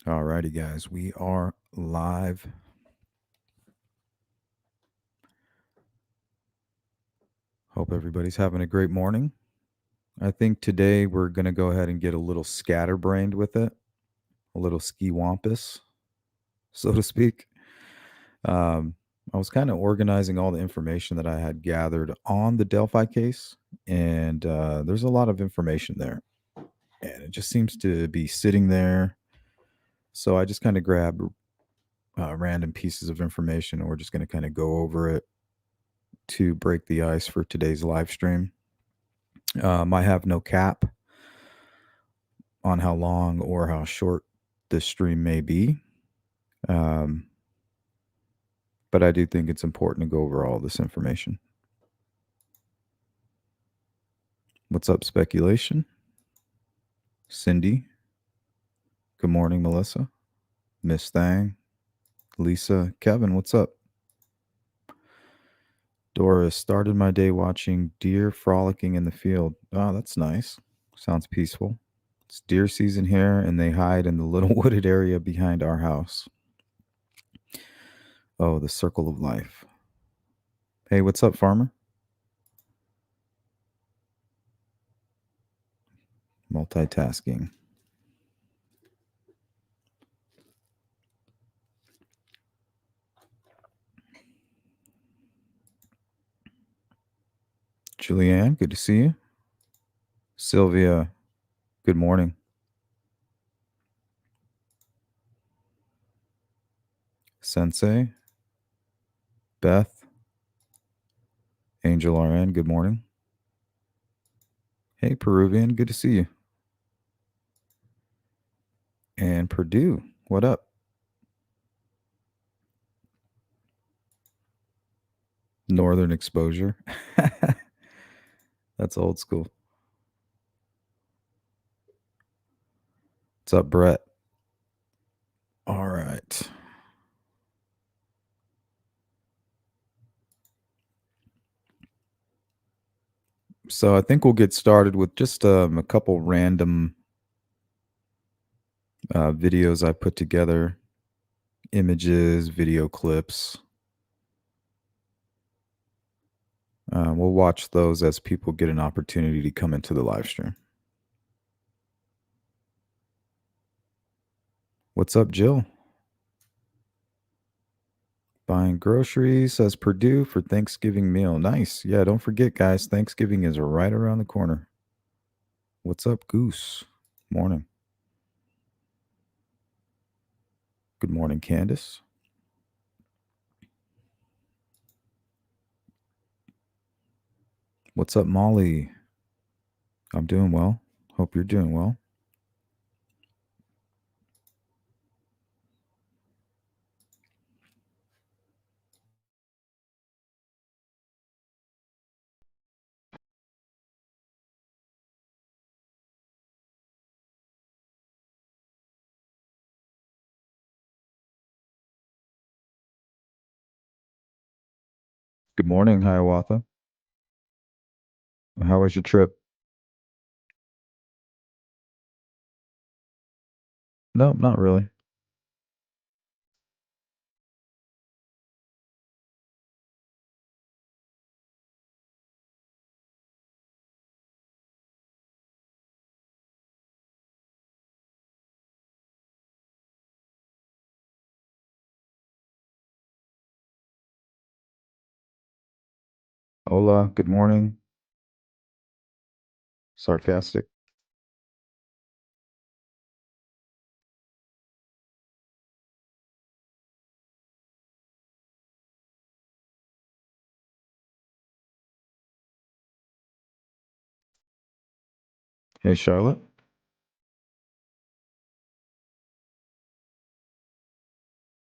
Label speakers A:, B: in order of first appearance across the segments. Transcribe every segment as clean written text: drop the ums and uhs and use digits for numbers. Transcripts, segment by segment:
A: Alrighty, guys, we are live. Hope everybody's having a great morning. I think today we're going to go ahead and get a little scatterbrained with it, a little ski wampus, so to speak. Um, I was kind of organizing all the information that I had gathered on the Delphi case, and there's a lot of information there, and it just seems to be sitting there. So I just kind of grabbed random pieces of information, and we're just going to kind of go over it to break the ice for today's live stream. I have no cap on how long or how short this stream may be. Um, but I do think it's important to go over all this information. What's up, speculation? Cindy. Good morning, Melissa. Miss Thang. Lisa. Kevin, what's up? Doris started my day watching deer frolicking in the field. Oh, that's nice. Sounds peaceful. It's deer season here, and they hide in the little wooded area behind our house. Oh, the circle of life. Hey, what's up, farmer? Multitasking. Julianne, good to see you. Sylvia, good morning. Sensei, Beth, Angel RN, good morning. Hey, Peruvian, good to see you. And Purdue, what up? Northern Exposure. That's old school. What's up, Brett? All right. So I think we'll get started with just a couple random videos I put together, images, video clips. We'll watch those as people get an opportunity to come into the live stream. What's up, Jill? Buying groceries, says Purdue, for Thanksgiving meal. Nice. Yeah, don't forget, guys, Thanksgiving is right around the corner. What's up, Goose? Morning. Good morning, Candace. What's up, Molly? I'm doing well. Hope you're doing well. Good morning, Hiawatha. How was your trip? No, not really. Hola, good morning. Sarcastic. Hey, Charlotte.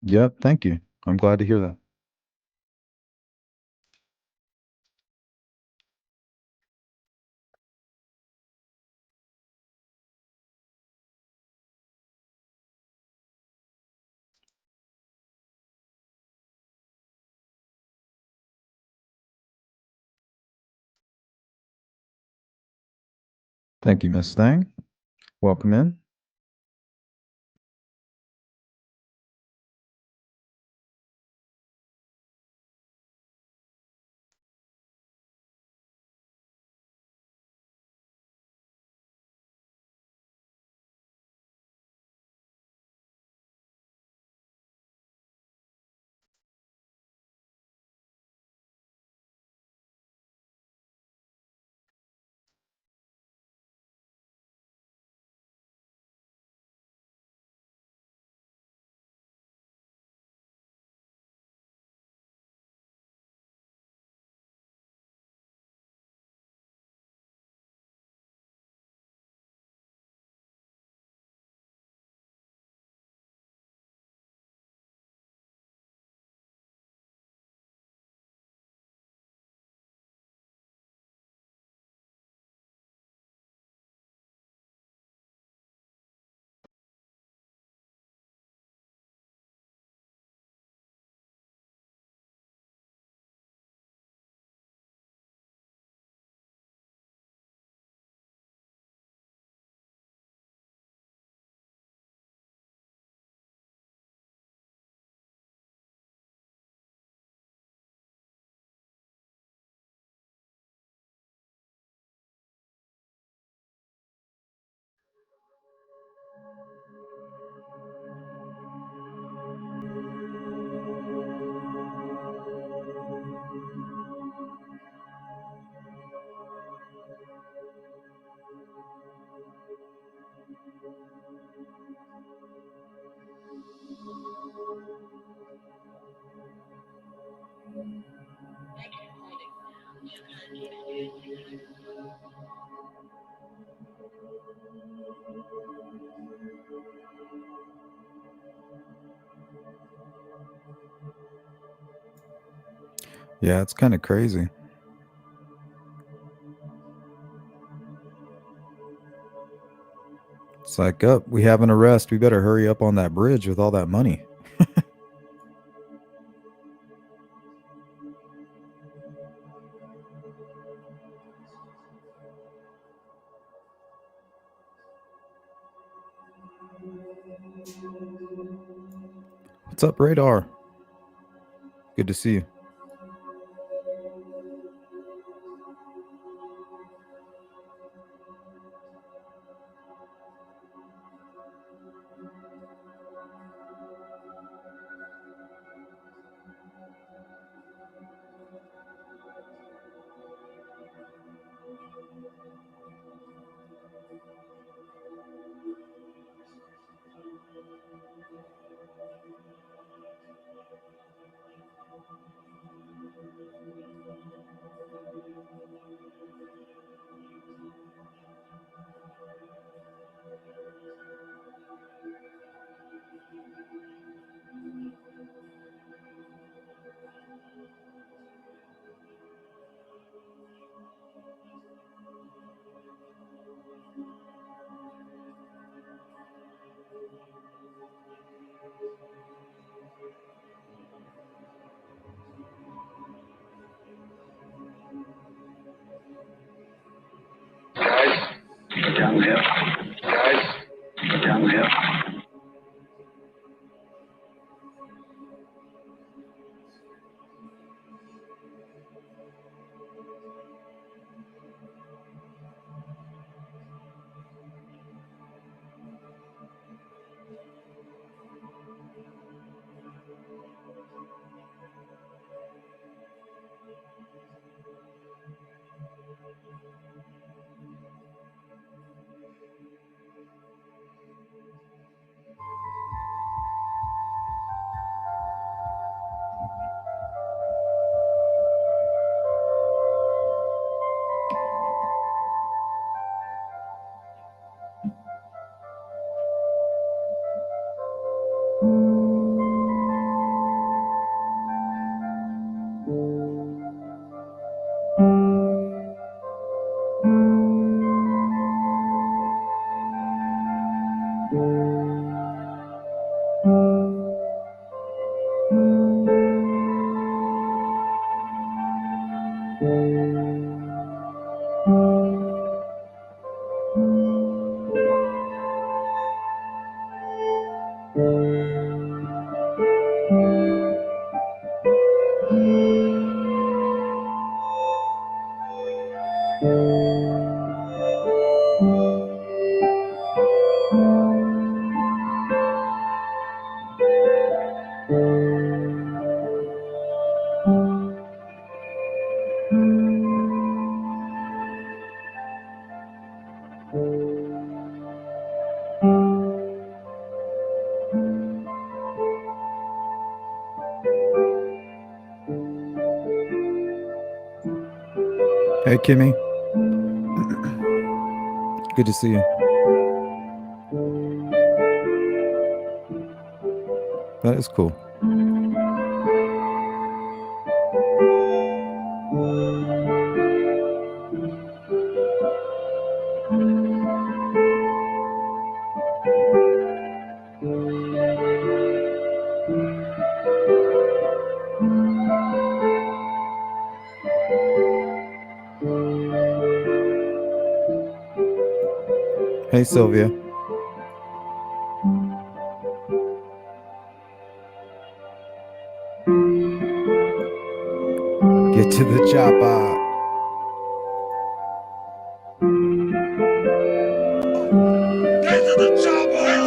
A: Yep, thank you. I'm glad to hear that. Thank you, Miss Thang. Welcome in. Yeah, it's kind of crazy. It's like, up, we have an arrest. We better hurry up on that bridge with all that money. What's up, Radar? Good to see you.
B: Guys, downhill. Guys, downhill.
A: Hey, Kimmy. Good to see you. That is cool. Hey, Sylvia. Get to the chopper.
B: Get to the chopper! Get to the chopper!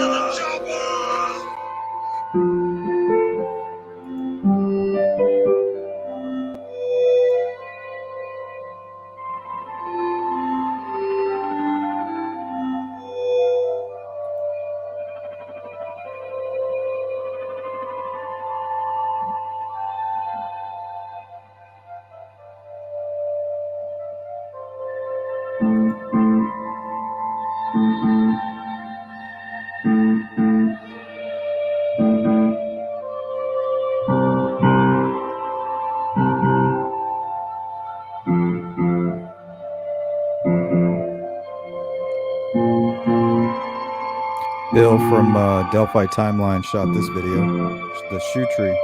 A: Bill from Delphi Timeline shot this video. The shoe tree.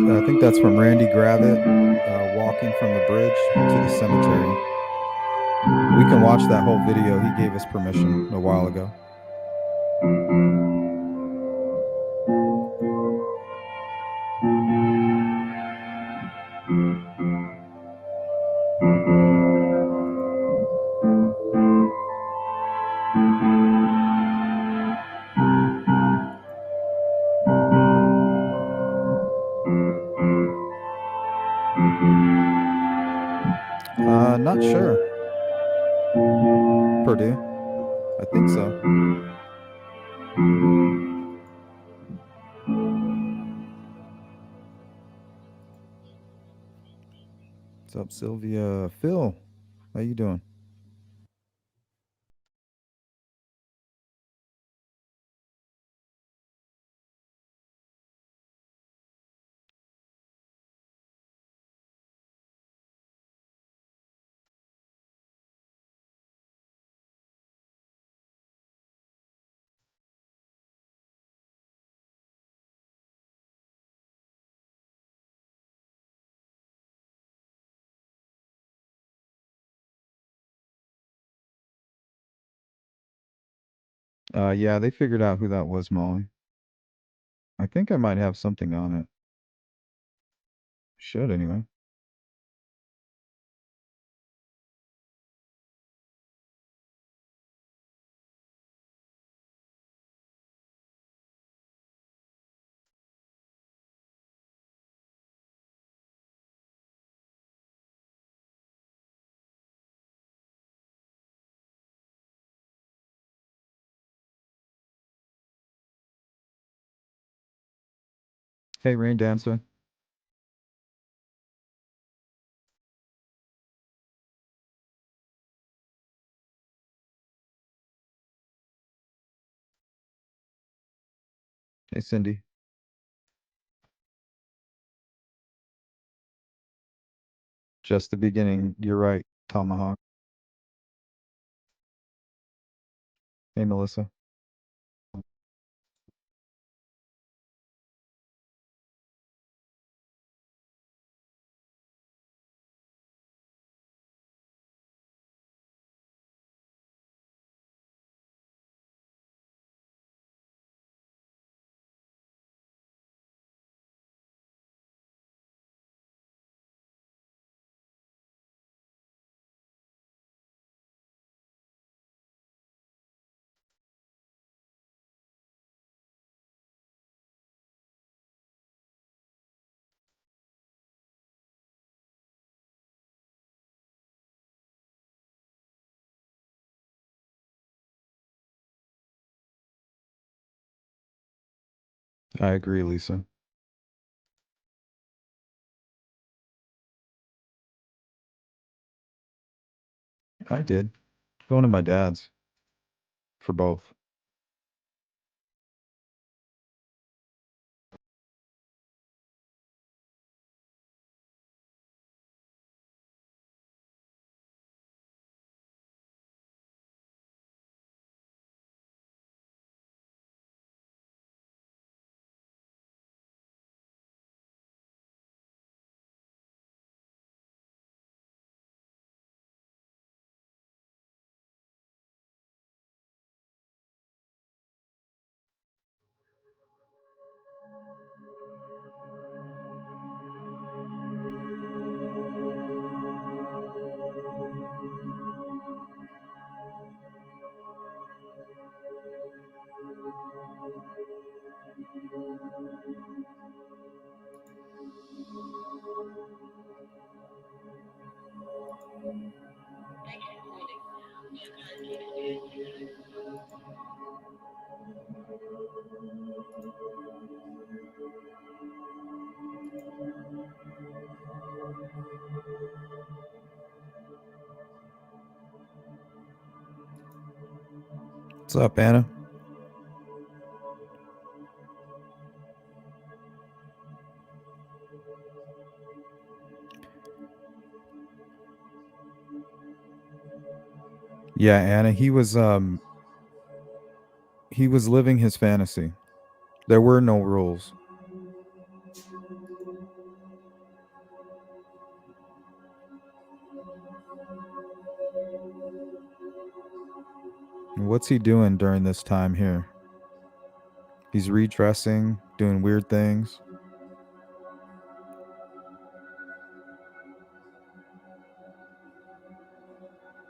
A: I think that's from Randy Gravett walking from the bridge to the cemetery. We can watch that whole video. He gave us permission a while ago. Not sure. Purdue. I think so. What's up, Sylvia? Phil, how you doing? Yeah, they figured out who that was, Molly. I think I might have something on it. Should anyway. Hey, Rain Dancer. Hey, Cindy. Just the beginning. You're right, Tomahawk. Hey, Melissa. I agree, Lisa. I did. Going to my dad's for both. What's up, Anna? Yeah, Anna, he was living his fantasy. There were no rules. What's he doing during this time here? He's redressing, doing weird things.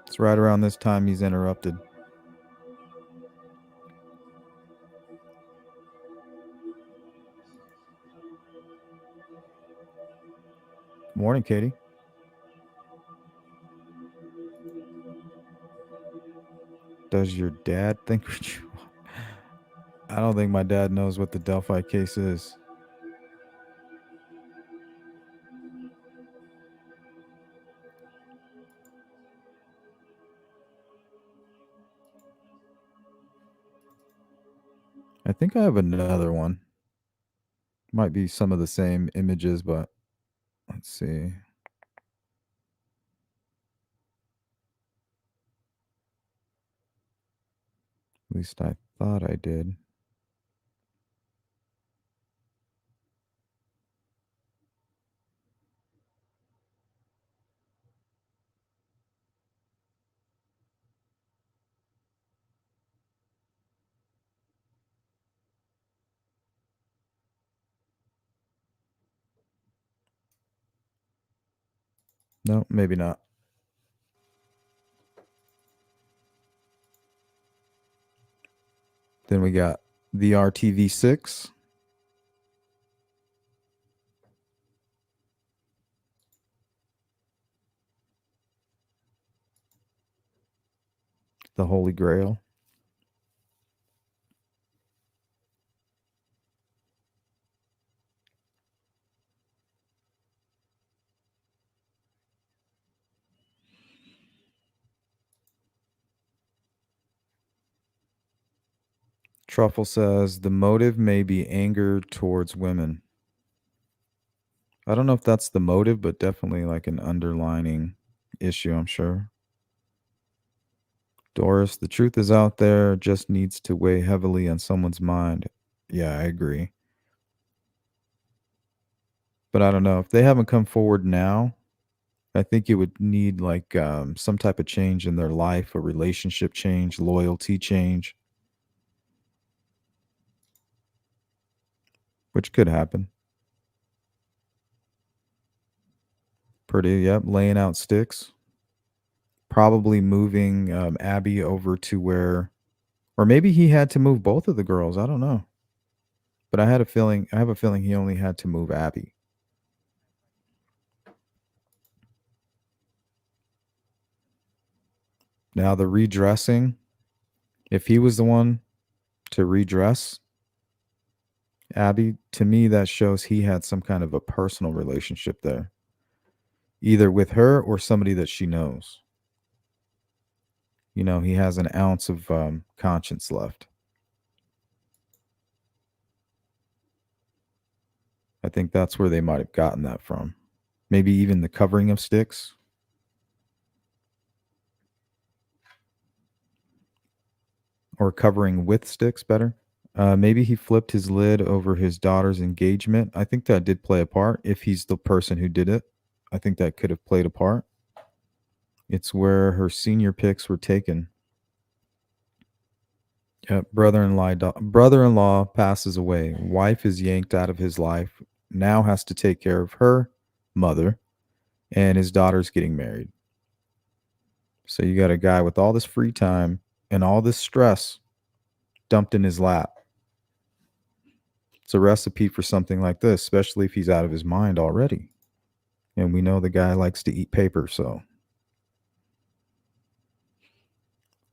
A: It's right around this time he's interrupted. Morning, Katie. Does your dad think I don't think my dad knows what the Delphi case is. I think I have another one. Might be some of the same images, but let's see. At least I thought I did. No, maybe not. Then we got the RTV6. The Holy Grail. Truffle says the motive may be anger towards women. I don't know if that's the motive, but definitely like an underlining issue, I'm sure. Doris, the truth is out there, just needs to weigh heavily on someone's mind. Yeah, I agree. But I don't know. If they haven't come forward now, I think it would need like some type of change in their life, a relationship change, loyalty change, which could happen. Pretty, yep, laying out sticks. Probably moving Abby over to where, or maybe he had to move both of the girls. I don't know. But I have a feeling he only had to move Abby. Now, the redressing, if he was the one to redress Abby, to me, that shows he had some kind of a personal relationship there, either with her or somebody that she knows. You know, he has an ounce of conscience left. I think that's where they might have gotten that from. Maybe even the covering of sticks. Or covering with sticks better. Maybe he flipped his lid over his daughter's engagement. I think that did play a part. If he's the person who did it, I think that could have played a part. It's where her senior pics were taken. Brother-in-law passes away. Wife is yanked out of his life. Now has to take care of her mother, and his daughter's getting married. So you got a guy with all this free time and all this stress dumped in his lap. It's a recipe for something like this, especially if he's out of his mind already. And we know the guy likes to eat paper, so.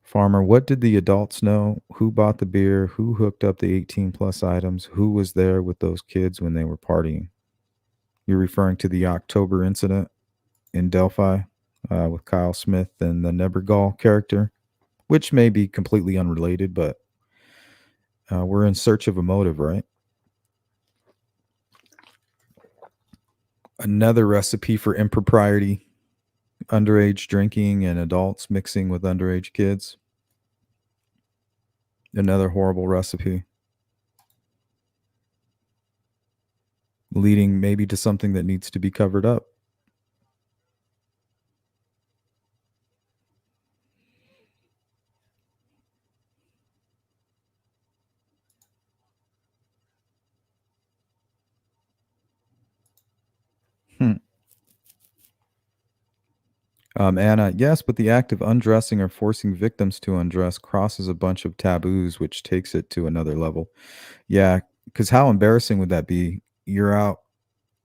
A: Farmer, what did the adults know? Who bought the beer? Who hooked up the 18 plus items? Who was there with those kids when they were partying? You're referring to the October incident in Delphi with Kyle Smith and the Nebergall character, which may be completely unrelated, but we're in search of a motive, right? Another recipe for impropriety, underage drinking and adults mixing with underage kids. Another horrible recipe, leading maybe to something that needs to be covered up. Hmm. Anna, yes, but the act of undressing or forcing victims to undress crosses a bunch of taboos, which takes it to another level. Yeah, because how embarrassing would that be? You're out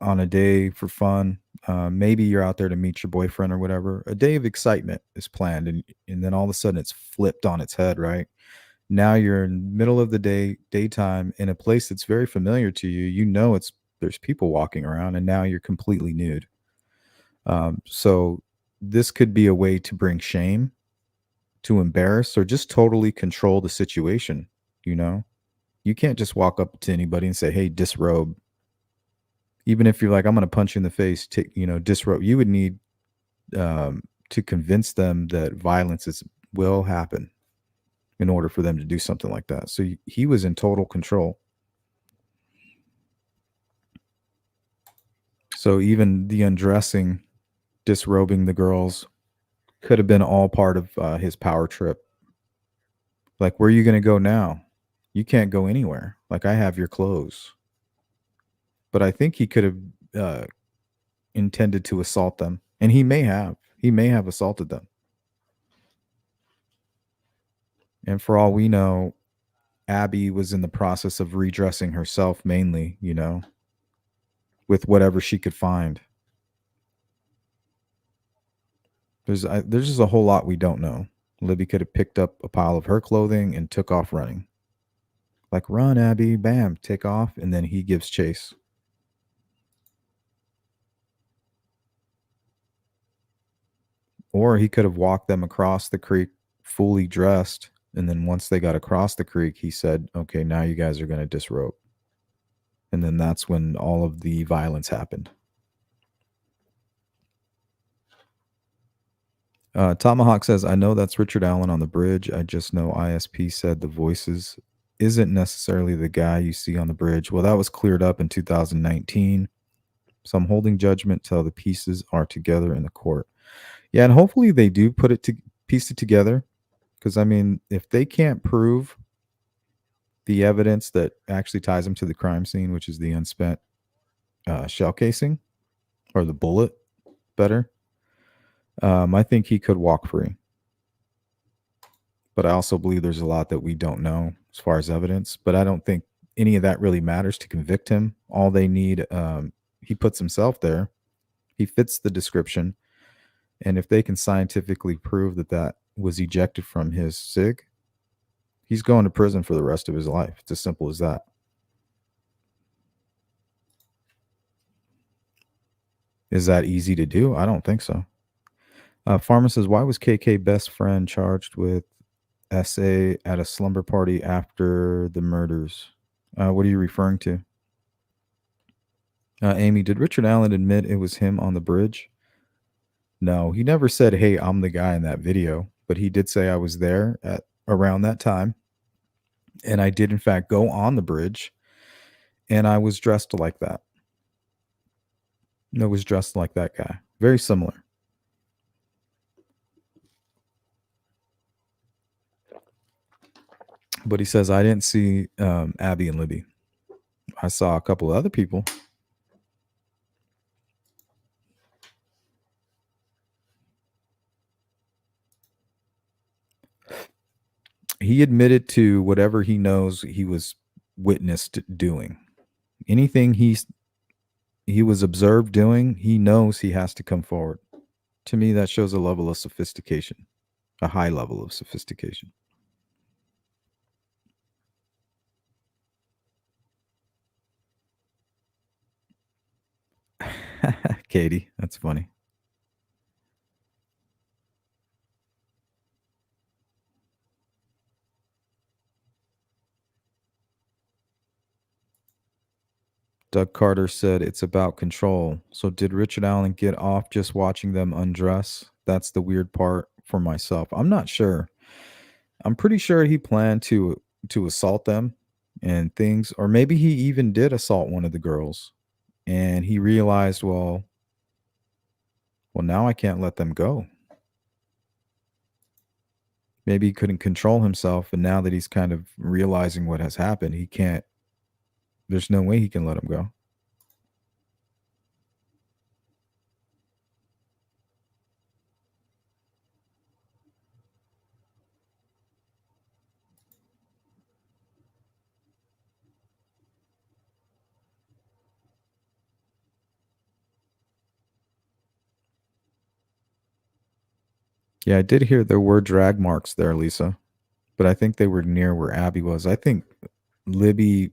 A: on a day for fun. Maybe you're out there to meet your boyfriend or whatever. A day of excitement is planned, and then all of a sudden it's flipped on its head, right? Now you're in the middle of the daytime in a place that's very familiar to you. You know it's there's people walking around, and now you're completely nude. So this could be a way to bring shame, to embarrass, or just totally control the situation. You know, you can't just walk up to anybody and say, "Hey, disrobe." Even if you're like, "I'm going to punch you in the face," disrobe. You would need to convince them that will happen in order for them to do something like that. So he was in total control. So even the undressing, disrobing the girls could have been all part of his power trip. Like, where are you going to go now? You can't go anywhere. Like, I have your clothes. But I think he could have uh, intended to assault them. And he may have. He may have assaulted them. And for all we know, Abby was in the process of redressing herself mainly, with whatever she could find. There's just a whole lot we don't know. Libby could have picked up a pile of her clothing and took off running. Like, run, Abby, bam, take off, and then he gives chase. Or he could have walked them across the creek fully dressed, and then once they got across the creek, he said, "Okay, now you guys are going to disrobe." And then that's when all of the violence happened. Tomahawk says, "I know that's Richard Allen on the bridge. I just know ISP said the voices isn't necessarily the guy you see on the bridge." Well, that was cleared up in 2019. So I'm holding judgment till the pieces are together in the court. Yeah, and hopefully they do piece it together. Because, I mean, if they can't prove the evidence that actually ties them to the crime scene, which is the unspent shell casing or the bullet, better, I think he could walk free. But I also believe there's a lot that we don't know as far as evidence. But I don't think any of that really matters to convict him. All they need, he puts himself there. He fits the description. And if they can scientifically prove that that was ejected from his SIG, he's going to prison for the rest of his life. It's as simple as that. Is that easy to do? I don't think so. Farmer says, why was KK best friend charged with SA at a slumber party after the murders? What are you referring to? Amy, did Richard Allen admit it was him on the bridge? No, he never said, "Hey, I'm the guy in that video," but he did say I was there at around that time. And I did, in fact, go on the bridge, and I was dressed like that. I was dressed like that guy. Very similar. But he says, I didn't see Abby and Libby. I saw a couple of other people. He admitted to whatever he knows he was witnessed doing. Anything he was observed doing, he knows he has to come forward. To me, that shows a level of sophistication, a high level of sophistication. Katie, that's funny. Doug Carter said it's about control. So did Richard Allen get off just watching them undress? That's the weird part for myself. I'm not sure. I'm pretty sure he planned to assault them and things, or maybe he even did assault one of the girls and he realized, well, now I can't let them go. Maybe he couldn't control himself, and now that he's kind of realizing what has happened, he can't. There's no way he can let him go. Yeah, I did hear there were drag marks there, Lisa, but I think they were near where Abby was. I think Libby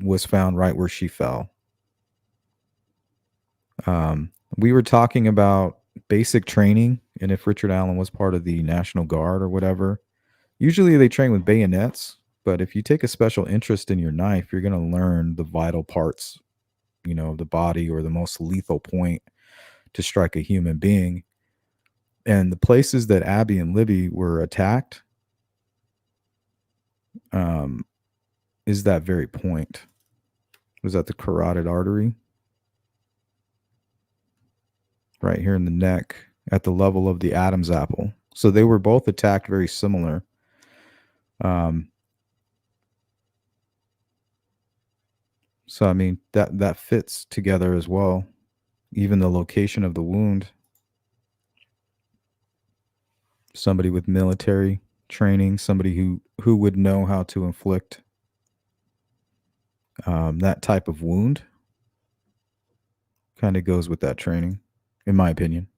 A: was found right where she fell. We were talking about basic training and if Richard Allen was part of the National Guard or whatever. Usually they train with bayonets, but if you take a special interest in your knife, you're going to learn the vital parts, of the body or the most lethal point to strike a human being. And the places that Abby and Libby were attacked um, is that very point. Was that the carotid artery? Right here in the neck at the level of the Adam's apple. So they were both attacked very similar. Um, so I mean that fits together as well. Even the location of the wound. Somebody with military training, somebody who would know how to inflict that type of wound, kind of goes with that training, in my opinion.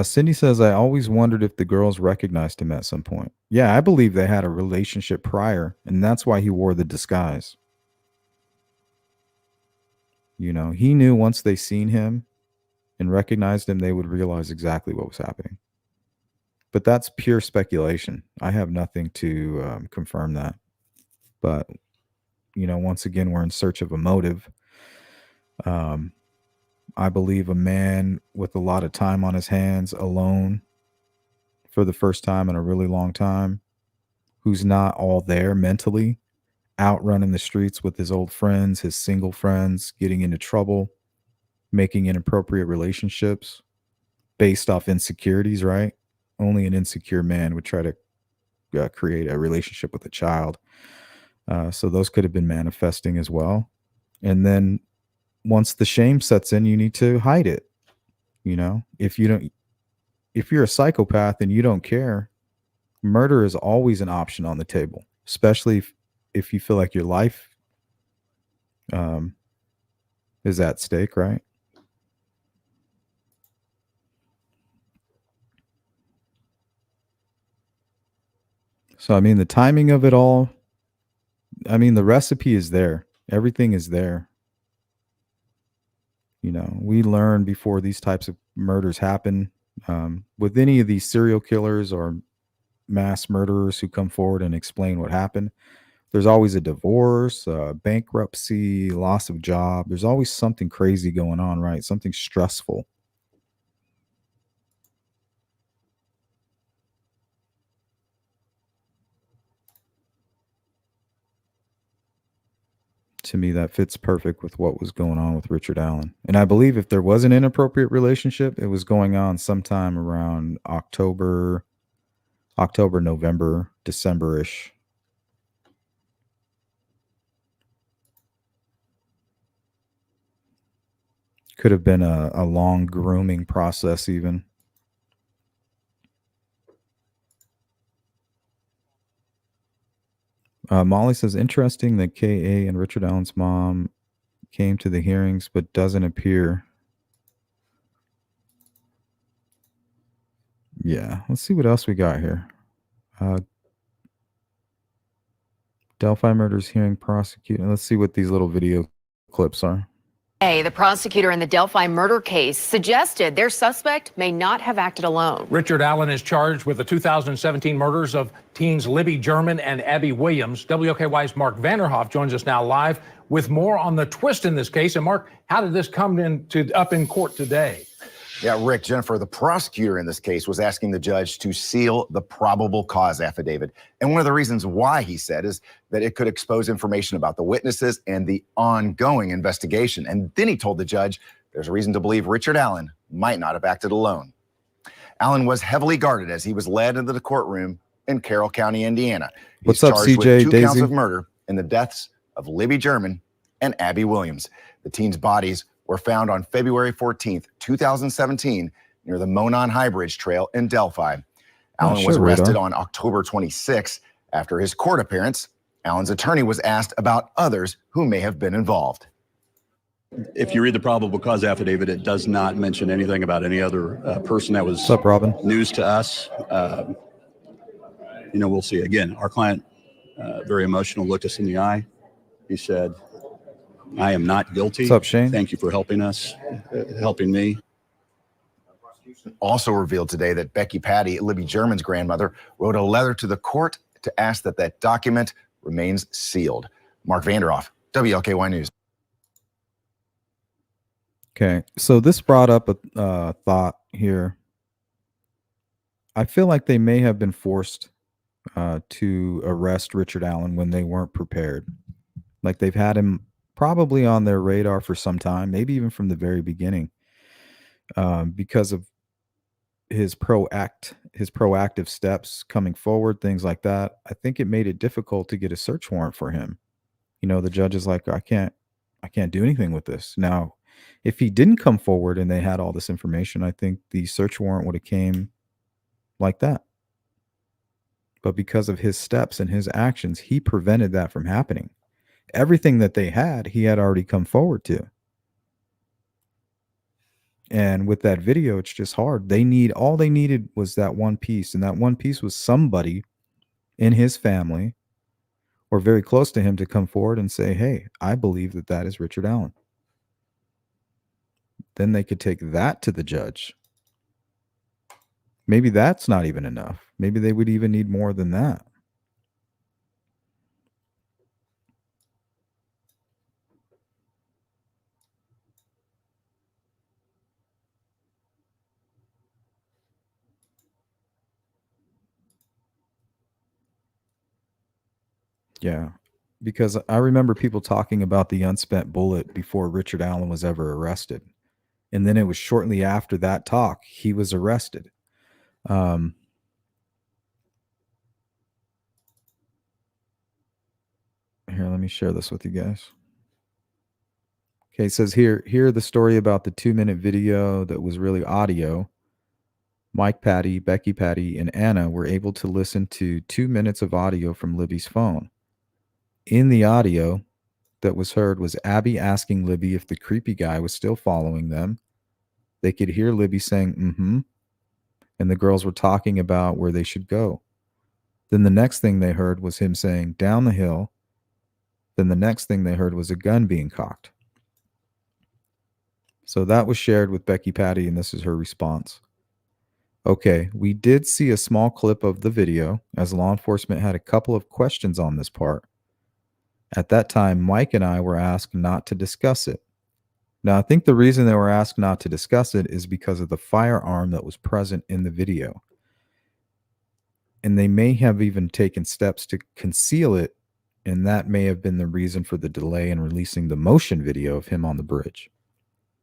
A: Cindy says, I always wondered if the girls recognized him at some point. Yeah, I believe they had a relationship prior, and that's why he wore the disguise. He knew once they seen him and recognized him, they would realize exactly what was happening. But that's pure speculation. I have nothing to confirm that. But, once again, we're in search of a motive. Um, I believe a man with a lot of time on his hands alone for the first time in a really long time, who's not all there mentally, out running the streets with his old friends, his single friends, getting into trouble, making inappropriate relationships based off insecurities, right? Only an insecure man would try to create a relationship with a child. So those could have been manifesting as well. And then once the shame sets in, you need to hide it. If you're a psychopath and you don't care, murder is always an option on the table, especially if you feel like your life um, is at stake, right? So, I mean, the timing of it all, I mean, the recipe is there. Everything is there. We learn before these types of murders happen. With any of these serial killers or mass murderers who come forward and explain what happened, there's always a divorce, bankruptcy, loss of job. There's always something crazy going on, right? Something stressful. To me, that fits perfect with what was going on with Richard Allen. And I believe if there was an inappropriate relationship, it was going on sometime around October, November, December-ish. Could have been a long grooming process, even. Molly says, interesting that K.A. and Richard Allen's mom came to the hearings but doesn't appear. Yeah, let's see what else we got here. Delphi murders hearing prosecuted. Let's see what these little video clips are.
C: The prosecutor in the Delphi murder case suggested their suspect may not have acted alone.
D: Richard Allen is charged with the 2017 murders of teens Libby German and Abby Williams. WOKY's Mark Vanderhoff joins us now live with more on the twist in this case. And Mark, how did this come up in court today?
E: Yeah, Rick, Jennifer, the prosecutor in this case was asking the judge to seal the probable cause affidavit. And one of the reasons why, he said, is that it could expose information about the witnesses and the ongoing investigation. And then he told the judge there's a reason to believe Richard Allen might not have acted alone. Allen was heavily guarded as he was led into the courtroom in Carroll County, Indiana.
A: What's
E: He's
A: up,
E: charged
A: CJ,
E: with 2 counts
A: Daisy?
E: of murder in the deaths of Libby German and Abby Williams. The teens' bodies were found on February 14th, 2017, near the Monon High Bridge Trail in Delphi. Allen was arrested on October 26th. After his court appearance, Allen's attorney was asked about others who may have been involved.
F: If you read the probable cause affidavit, it does not mention anything about any other person that was
A: What's up, Robin?
F: news to us. We'll see. Again, our client, very emotional, looked us in the eye. He said, I am not guilty.
A: What's up, Shane?
F: Thank you for helping us, helping me.
E: Also revealed today that Becky Patty, Libby German's grandmother, wrote a letter to the court to ask that that document remains sealed. Mark Vanderhoff, WLKY News.
A: Okay, so this brought up a thought here. I feel like they may have been forced to arrest Richard Allen when they weren't prepared. Like they've had him probably on their radar for some time, maybe even from the very beginning, because of his proactive steps coming forward, things like that. I think it made it difficult to get a search warrant for him. The judge is like, I can't do anything with this. Now, if he didn't come forward and they had all this information, I think the search warrant would have came like that. But because of his steps and his actions, he prevented that from happening. Everything that they had, he had already come forward to. And with that video, it's just hard. All they needed was that one piece. And that one piece was somebody in his family or very close to him to come forward and say, hey, I believe that that is Richard Allen. Then they could take that to the judge. Maybe that's not even enough. Maybe they would even need more than that. Yeah, because I remember people talking about the unspent bullet before Richard Allen was ever arrested. And then it was shortly after that talk, he was arrested. Here, let me share this with you guys. Okay, it says here the story about the 2-minute video that was really audio. Mike Patty, Becky Patty, and Anna were able to listen to 2 minutes of audio from Libby's phone. In the audio that was heard was Abby asking Libby if the creepy guy was still following them. They could hear Libby saying, mm-hmm. And the girls were talking about where they should go. Then the next thing they heard was him saying, down the hill. Then the next thing they heard was a gun being cocked. So that was shared with Becky Patty, and this is her response. Okay, we did see a small clip of the video as law enforcement had a couple of questions on this part. At that time, Mike and I were asked not to discuss it. Now, I think the reason they were asked not to discuss it is because of the firearm that was present in the video. And they may have even taken steps to conceal it, and that may have been the reason for the delay in releasing the motion video of him on the bridge.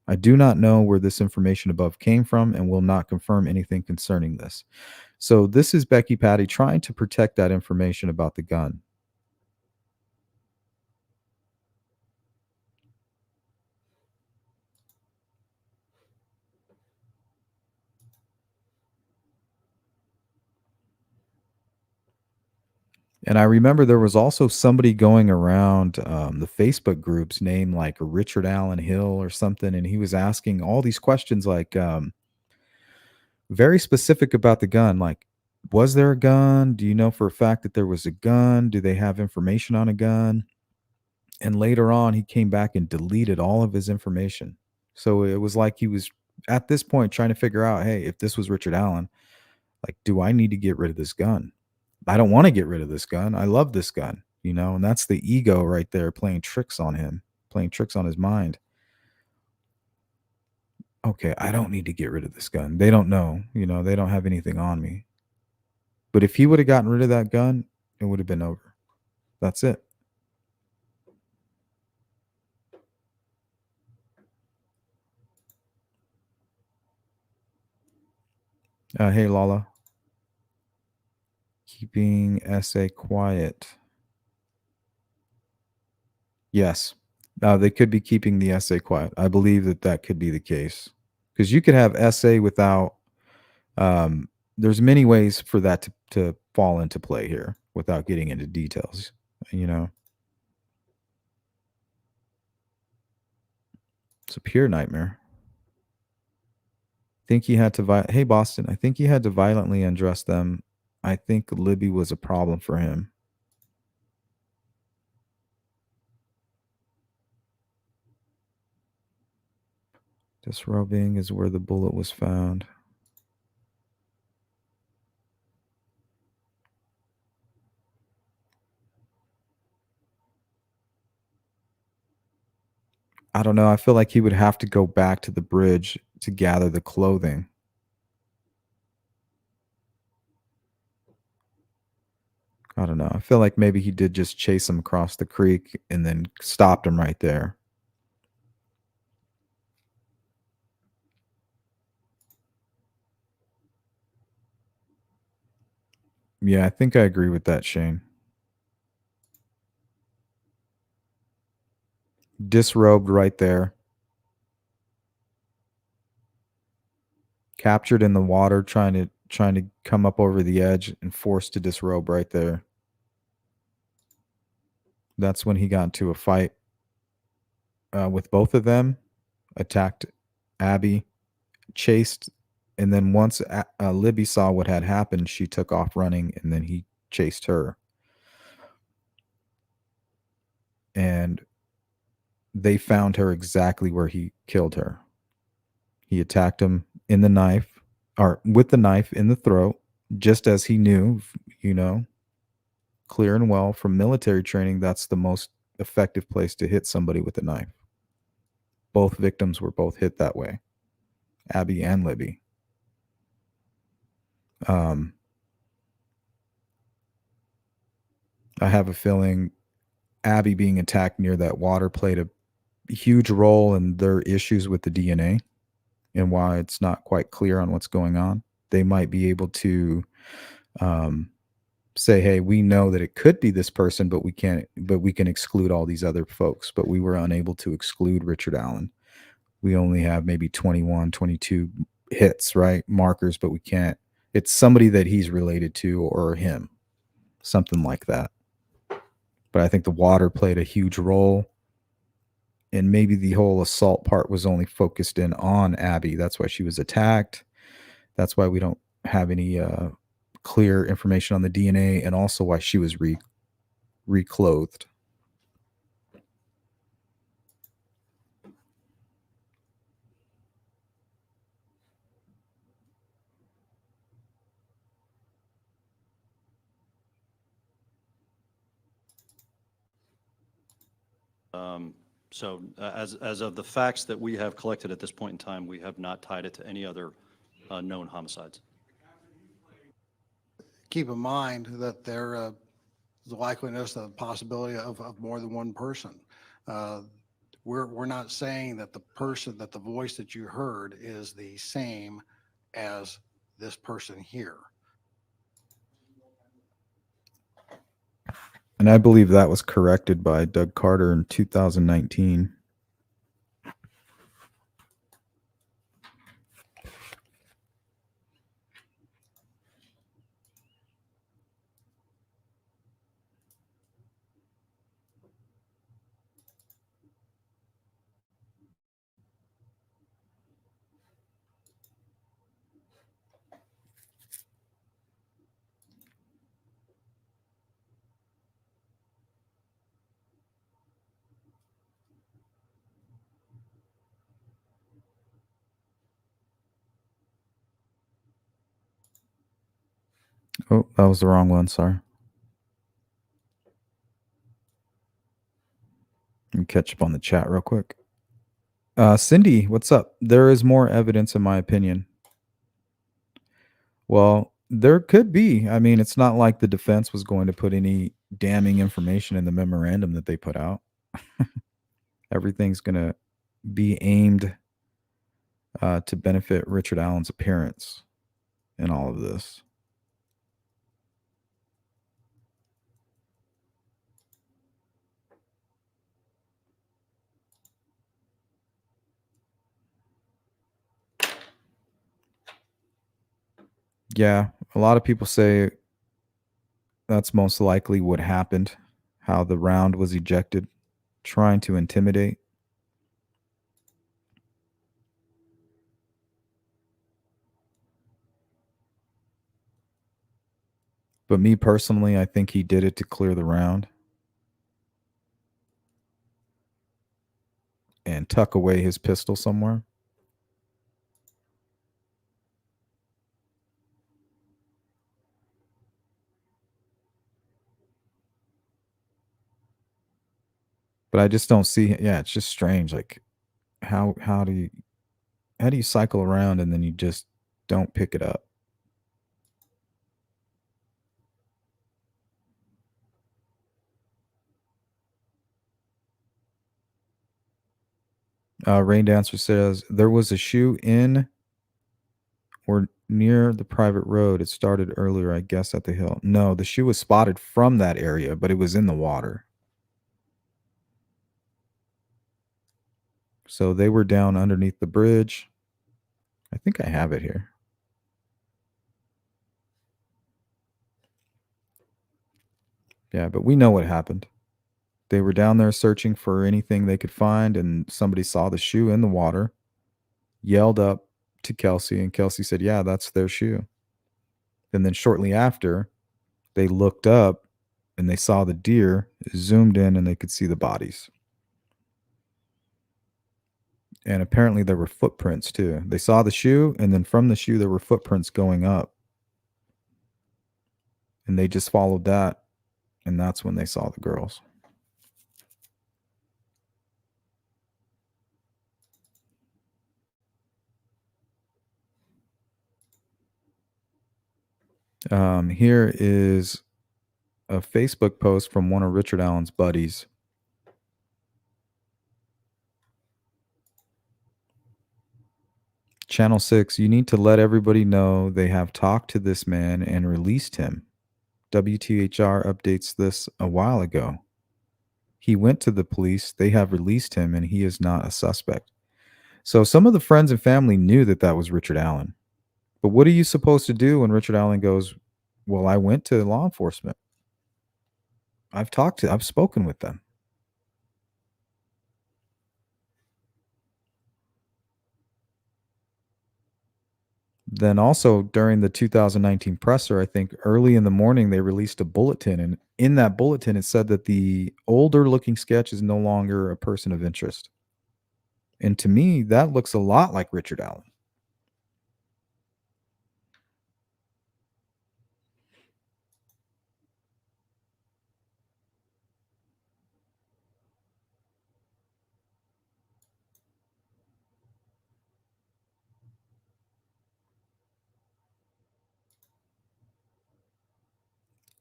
A: I do not know where this information above came from and will not confirm anything concerning this. So this is Becky Patty trying to protect that information about the gun. And I remember there was also somebody going around the Facebook groups named like Richard Allen Hill or something, and he was asking all these questions like very specific about the gun. Like, was there a gun? Do you know for a fact that there was a gun? Do they have information on a gun? And later on, he came back and deleted all of his information. So it was like he was at this point trying to figure out, hey, if this was Richard Allen, like, do I need to get rid of this gun? I don't want to get rid of this gun. I love this gun, and that's the ego right there playing tricks on him, playing tricks on his mind. Okay, I don't need to get rid of this gun. They don't know, they don't have anything on me. But if he would have gotten rid of that gun, it would have been over. That's it. Hey, Lala. Keeping SA quiet. Yes. They could be keeping the SA quiet. I believe that could be the case. Because you could have SA without, there's many ways for that to fall into play here without getting into details, It's a pure nightmare. Think he had to, hey, Boston, I think he had to violently undress them. I think Libby was a problem for him. Disrobing is where the bullet was found. I don't know. I feel like he would have to go back to the bridge to gather the clothing. I don't know. I feel like maybe he did just chase him across the creek and then stopped him right there. Yeah, I think I agree with that, Shane. Disrobed right there. Captured in the water, trying to come up over the edge and forced to disrobe right there. That's when he got into a fight with both of them, attacked Abby, chased, and then once Libby saw what had happened, she took off running, and then he chased her. And they found her exactly where he killed her. He attacked him with the knife in the throat, just as he knew, clear and well from military training, that's the most effective place to hit somebody with a knife. Both victims were both hit that way, Abby and Libby. I have a feeling Abby being attacked near that water played a huge role in their issues with the DNA and why it's not quite clear on what's going on. They might be able to say, hey, we know that it could be this person, but we can exclude all these other folks. But we were unable to exclude Richard Allen. We only have maybe 21, 22 hits, right? Markers, but we can't. It's somebody that he's related to or him, something like that. But I think the water played a huge role. And maybe the whole assault part was only focused in on Abby. That's why she was attacked. That's why we don't have any clear information on the DNA, and also why she was reclothed.
G: So as of the facts that we have collected at this point in time, we have not tied it to any other known homicides.
H: Keep in mind that there is a likeliness, the possibility of more than one person. We're not saying that the voice that you heard is the same as this person here.
A: And I believe that was corrected by Doug Carter in 2019. Oh, that was the wrong one. Sorry. Let me catch up on the chat real quick. Cindy, what's up? There is more evidence, in my opinion. Well, there could be. I mean, it's not like the defense was going to put any damning information in the memorandum that they put out. Everything's going to be aimed to benefit Richard Allen's appearance in all of this. Yeah, a lot of people say that's most likely what happened, how the round was ejected, trying to intimidate. But me personally, I think he did it to clear the round and tuck away his pistol somewhere. But I just don't see. Yeah, it's just strange. Like, how do you cycle around and then you just don't pick it up? Rain Dancer says there was a shoe in or near the private road. It started earlier, I guess, at the hill. No, the shoe was spotted from that area, but it was in the water. So they were down underneath the bridge. I think I have it here. Yeah, but we know what happened. They were down there searching for anything they could find, and somebody saw the shoe in the water, yelled up to Kelsey, and Kelsey said, yeah, that's their shoe. And then shortly after, they looked up and they saw the deer, zoomed in, and they could see the bodies. And apparently there were footprints too. They saw the shoe, and then from the shoe there were footprints going up. And they just followed that, and that's when they saw the girls. Here is a Facebook post from one of Richard Allen's buddies. Channel 6, you need to let everybody know they have talked to this man and released him. WTHR updates this a while ago. He went to the police, they have released him, and he is not a suspect. So some of the friends and family knew that that was Richard Allen. But what are you supposed to do when Richard Allen goes, well, I went to law enforcement. I've spoken with them. Then also during the 2019 presser, I think early in the morning, they released a bulletin. And in that bulletin, it said that the older looking sketch is no longer a person of interest. And to me, that looks a lot like Richard Allen.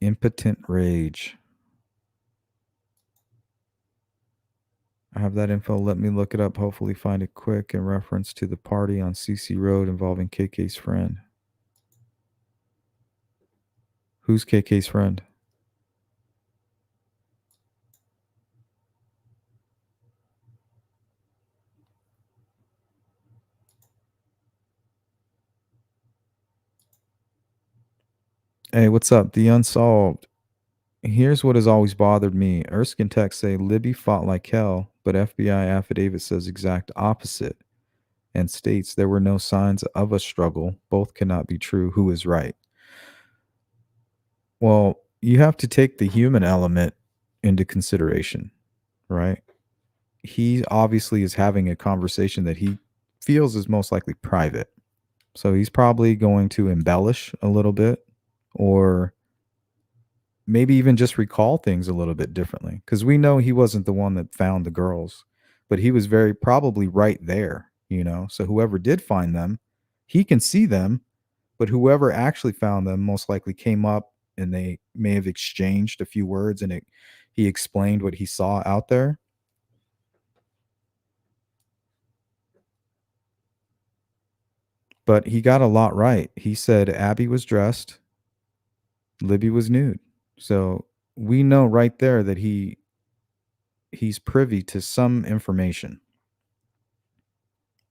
A: Impotent rage. I have that info. Let me look it up. Hopefully find it quick in reference to the party on CC Road involving KK's friend. Who's KK's friend? Hey, what's up? The Unsolved. Here's what has always bothered me. Erskine texts say Libby fought like hell, but FBI affidavit says exact opposite and states there were no signs of a struggle. Both cannot be true. Who is right? Well, you have to take the human element into consideration, right? He obviously is having a conversation that he feels is most likely private. So he's probably going to embellish a little bit or maybe even just recall things a little bit differently. Because we know he wasn't the one that found the girls, but he was very probably right there, you know? So whoever did find them, he can see them, but whoever actually found them most likely came up and they may have exchanged a few words and he explained what he saw out there. But he got a lot right. He said Abby was dressed, Libby was nude. So we know right there that he's privy to some information.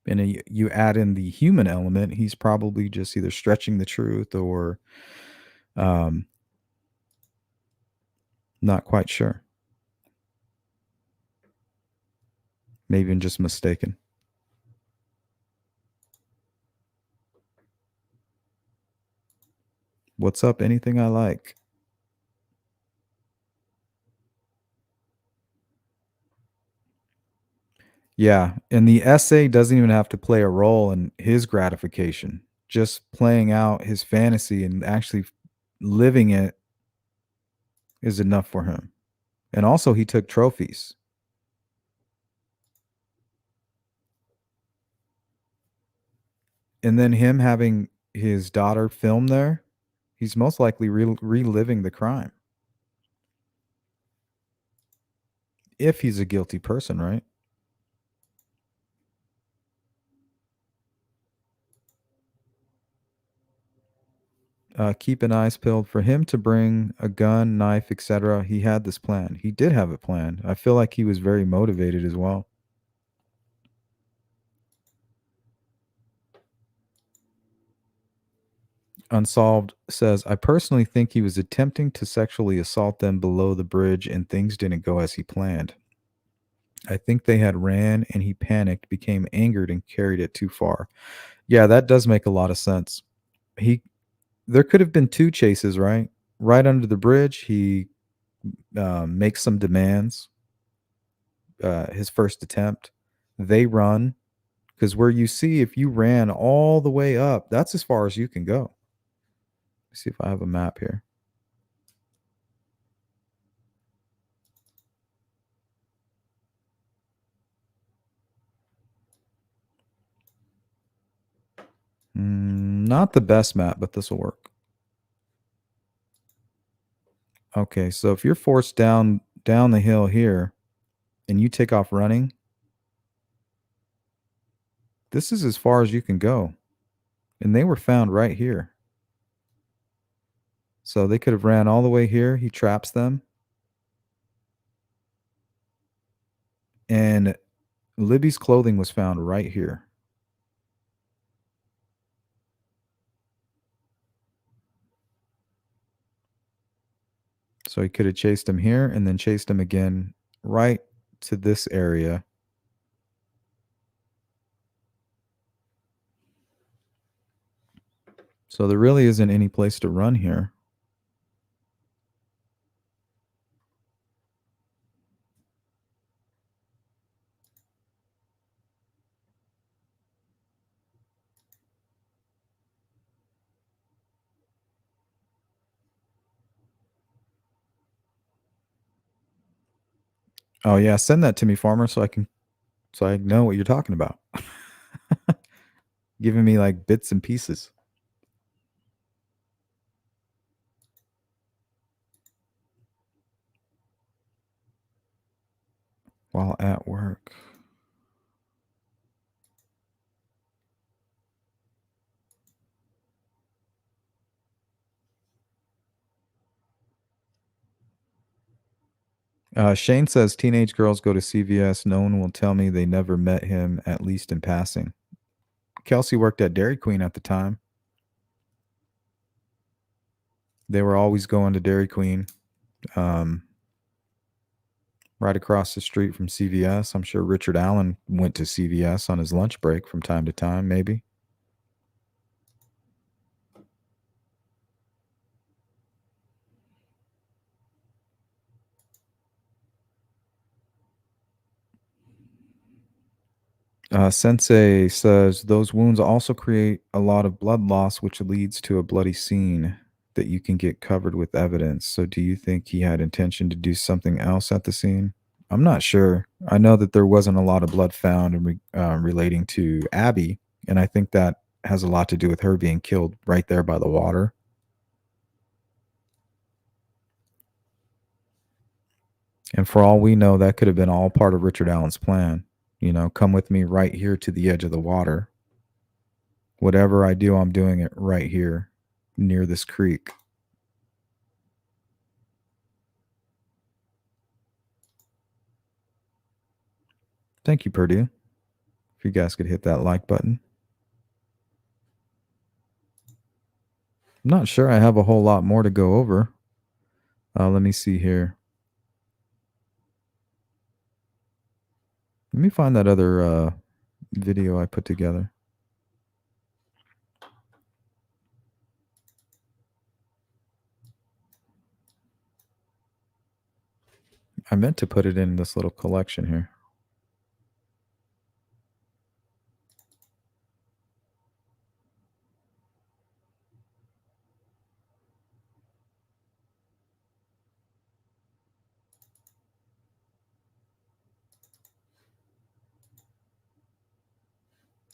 A: And you add in the human element, he's probably just either stretching the truth or um, not quite sure. Maybe even just mistaken. What's up? Anything I like? Yeah, and the essay doesn't even have to play a role in his gratification. Just playing out his fantasy and actually living it is enough for him. And also, he took trophies. And then him having his daughter film there, he's most likely reliving the crime. If he's a guilty person, right? Keep an eyes peeled for him to bring a gun, knife, etc. He had this plan. He did have a plan. I feel like he was very motivated as well. Unsolved says, I personally think he was attempting to sexually assault them below the bridge and things didn't go as he planned. I think they had ran and he panicked, became angered, and carried it too far. Yeah, that does make a lot of sense. There could have been two chases, right? Right under the bridge, he makes some demands. His first attempt, they run because where you see if you ran all the way up, that's as far as you can go. Let's see if I have a map here. Not the best map, but this will work. Okay, so if you're forced down the hill here and you take off running, this is as far as you can go. And they were found right here. So they could have ran all the way here. He traps them. And Libby's clothing was found right here. So he could have chased him here and then chased him again right to this area. So there really isn't any place to run here. Oh yeah, send that to me, Farmer, so I know what you're talking about. Giving me like bits and pieces. While at work. Shane says teenage girls go to CVS. No one will tell me they never met him, at least in passing. Kelsey worked at Dairy Queen at the time. They were always going to Dairy Queen, right across the street from CVS. I'm sure Richard Allen went to CVS on his lunch break from time to time, maybe. Sensei says those wounds also create a lot of blood loss, which leads to a bloody scene. that you can get covered with evidence. So do you think he had intention to do something else at the scene? I'm not sure. I know that there wasn't a lot of blood found relating to Abby, and I think that has a lot to do with her being killed right there by the water. And for all we know, that could have been all part of Richard Allen's plan. You know, come with me right here to the edge of the water. Whatever I do, I'm doing it right here near this creek. Thank you, Purdue. If you guys could hit that like button. I'm not sure I have a whole lot more to go over. Let me see here. Let me find that other video I put together. I meant to put it in this little collection here.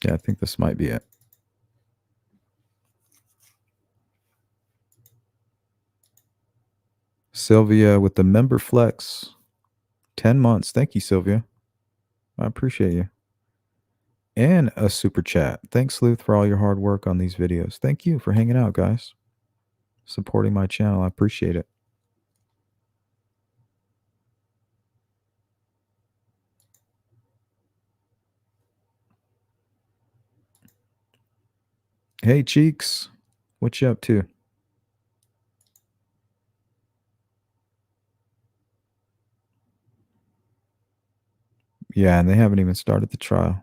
A: Yeah, I think this might be it. Sylvia with the member flex. 10 months. Thank you, Sylvia. I appreciate you. And a super chat. Thanks, Sleuth, for all your hard work on these videos. Thank you for hanging out, guys. Supporting my channel. I appreciate it. Hey, Cheeks. What you up to? Yeah, and they haven't even started the trial.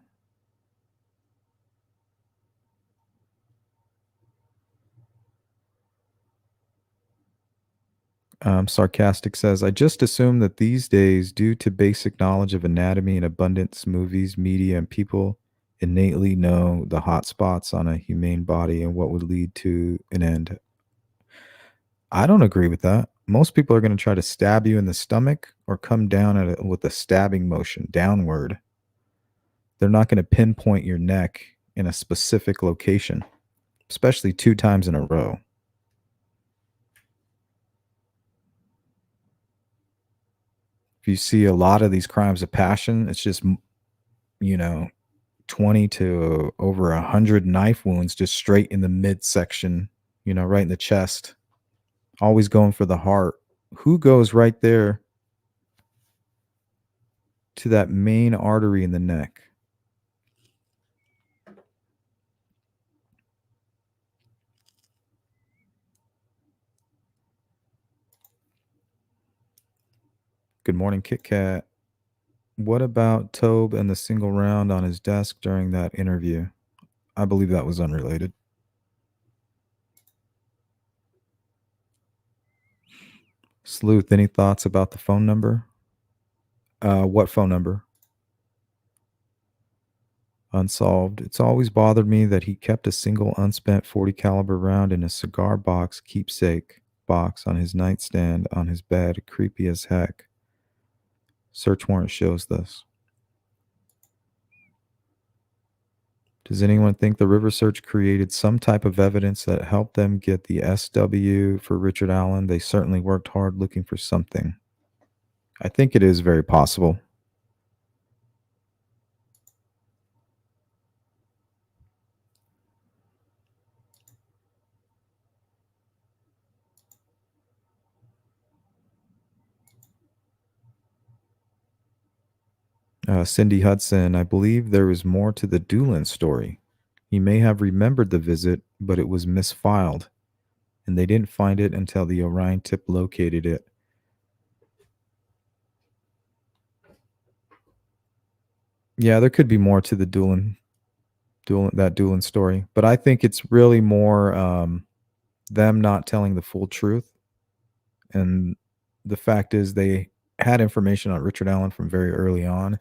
A: Sarcastic says, I just assume that these days, due to basic knowledge of anatomy and abundance, movies, media, and people innately know the hot spots on a humane body and what would lead to an end. I don't agree with that. Most people are going to try to stab you in the stomach or come down at it with a stabbing motion downward. They're not going to pinpoint your neck in a specific location, especially 2 times in a row. If you see a lot of these crimes of passion, it's just, 20 to over 100 knife wounds just straight in the midsection, right in the chest. Always going for the heart. Who goes right there to that main artery in the neck? Good morning, Kit Kat. What about Tobe and the single round on his desk during that interview? I believe that was unrelated. Sleuth, any thoughts about the phone number? What phone number? Unsolved. It's always bothered me that he kept a single unspent 40 caliber round in a cigar box keepsake box on his nightstand on his bed. Creepy as heck. Search warrant shows this. Does anyone think the river search created some type of evidence that helped them get the SW for Richard Allen? They certainly worked hard looking for something. I think it is very possible. Cindy Hudson, I believe there was more to the Doolin story. He may have remembered the visit, but it was misfiled, and they didn't find it until the Orion tip located it. Yeah, there could be more to the Doolin story, but I think it's really more them not telling the full truth. And the fact is they had information on Richard Allen from very early on.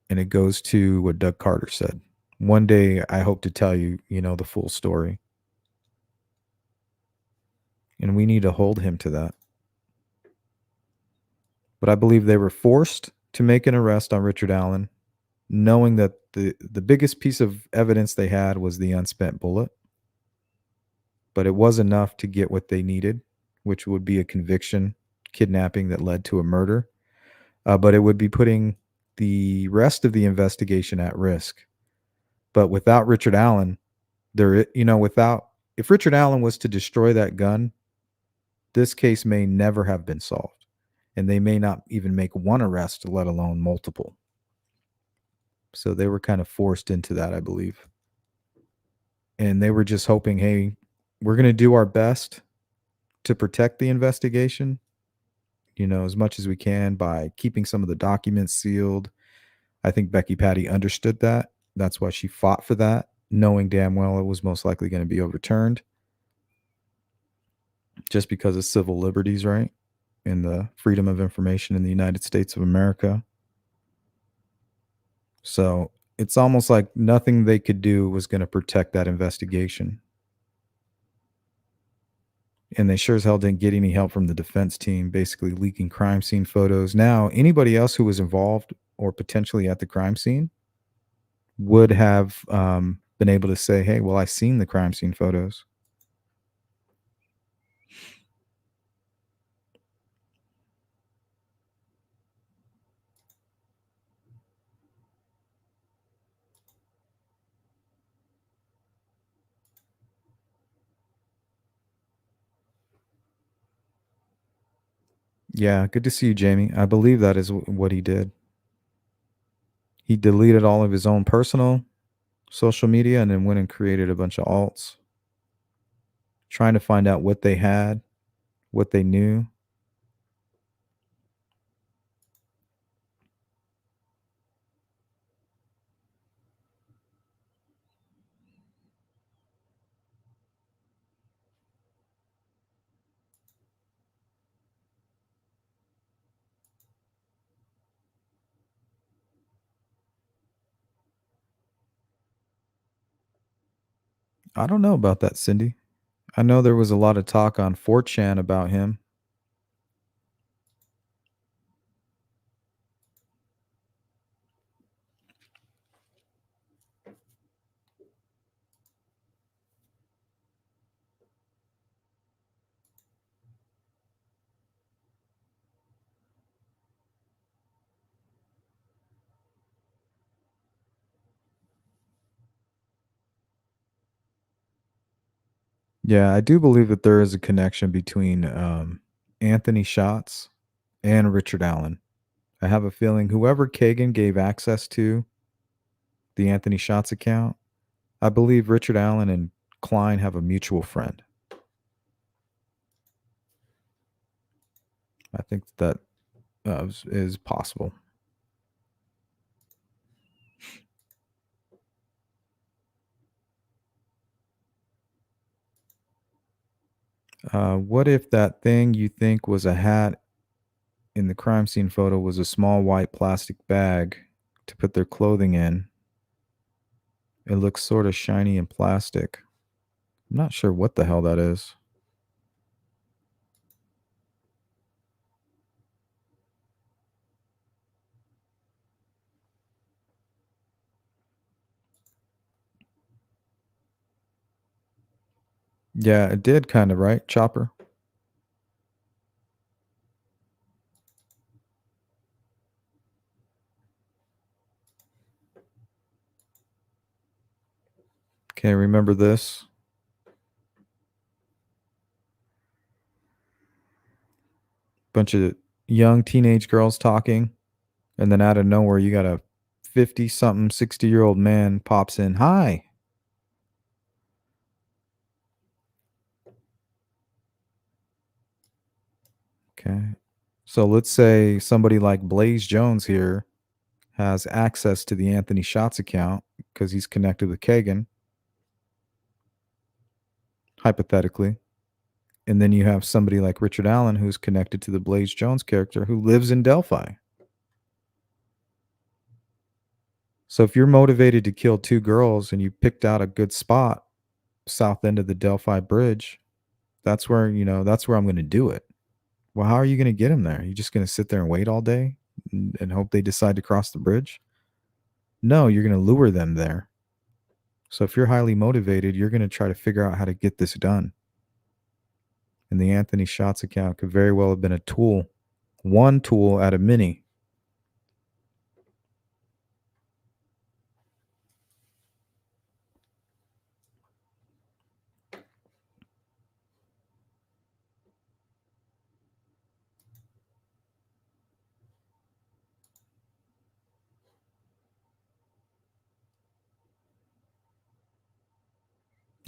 A: And it goes to what Doug Carter said. One day I hope to tell you, the full story. And we need to hold him to that. But I believe they were forced to make an arrest on Richard Allen, knowing that the biggest piece of evidence they had was the unspent bullet. But it was enough to get what they needed, which would be a conviction, kidnapping that led to a murder. But it would be putting the rest of the investigation at risk. But without Richard Allen, if Richard Allen was to destroy that gun, this case may never have been solved. And they may not even make one arrest, let alone multiple. So they were kind of forced into that, I believe. And they were just hoping, hey, we're going to do our best to protect the investigation, as much as we can by keeping some of the documents sealed. I think Becky Patty understood that. That's why she fought for that, knowing damn well it was most likely going to be overturned just because of civil liberties, right? And the freedom of information in the United States of America. So it's almost like nothing they could do was going to protect that investigation. And they sure as hell didn't get any help from the defense team, basically leaking crime scene photos. Now, anybody else who was involved or potentially at the crime scene would have been able to say, hey, well, I seen the crime scene photos. Yeah, good to see you, Jamie. I believe that is what he did. He deleted all of his own personal social media and then went and created a bunch of alts, trying to find out what they had, what they knew. I don't know about that, Cindy. I know there was a lot of talk on 4chan about him. Yeah, I do believe that there is a connection between Anthony Schatz and Richard Allen. I have a feeling whoever Kagan gave access to the Anthony Schatz account, I believe Richard Allen and Klein have a mutual friend. I think that is possible. What if that thing you think was a hat in the crime scene photo was a small white plastic bag to put their clothing in? It looks sort of shiny and plastic. I'm not sure what the hell that is. Yeah, it did kind of, right, Chopper? Okay, remember this? Bunch of young teenage girls talking, and then out of nowhere, you got a 50-something, 60-year-old man pops in. Hi. Okay. So let's say somebody like Blaze Jones here has access to the Anthony Schatz account because he's connected with Kagan, hypothetically. And then you have somebody like Richard Allen who's connected to the Blaze Jones character who lives in Delphi. So if you're motivated to kill two girls and you picked out a good spot, south end of the Delphi Bridge, That's where, that's where I'm going to do it. Well, how are you going to get them there? You just going to sit there and wait all day and hope they decide to cross the bridge? No, you're going to lure them there. So if you're highly motivated, you're going to try to figure out how to get this done. And the Anthony Shots account could very well have been a tool, one tool out of many.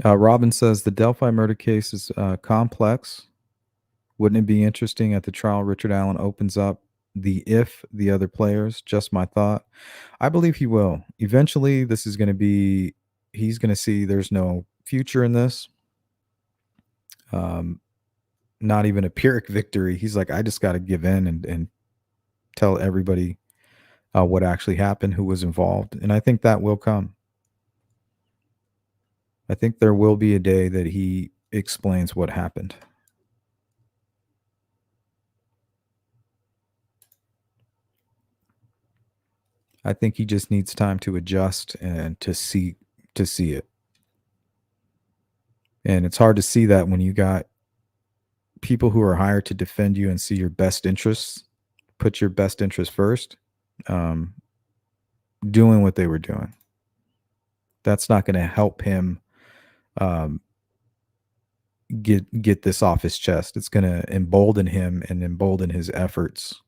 A: Robin says the Delphi murder case is complex. Wouldn't it be interesting at the trial? Richard Allen opens up the other players. Just my thought. I believe he will. Eventually, this is going to be. He's going to see there's no future in this. Not even a Pyrrhic victory. He's like, I just got to give in and tell everybody what actually happened, who was involved, and I think that will come. I think there will be a day that he explains what happened. I think he just needs time to adjust and to see it. And it's hard to see that when you got people who are hired to defend you and see your best interests, put your best interests first, doing what they were doing. That's not going to help him get this off his chest. It's going to embolden him and embolden his efforts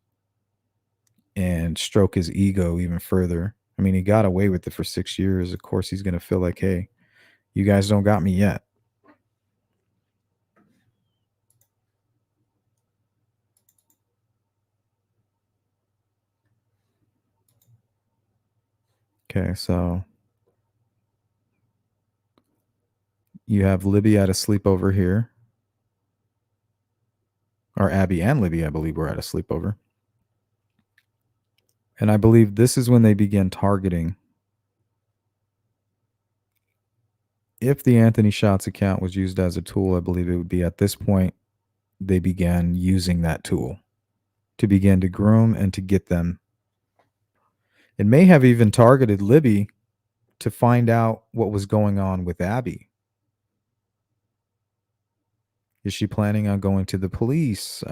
A: and stroke his ego even further. I mean, he got away with it for 6 years. Of course, he's going to feel like, hey, you guys don't got me yet. Okay, so you have Libby at a sleepover here. Or Abby and Libby, I believe, were at a sleepover. And I believe this is when they began targeting. If the Anthony Shots account was used as a tool, I believe it would be at this point they began using that tool to begin to groom and to get them. It may have even targeted Libby to find out what was going on with Abby. Is she planning on going to the police?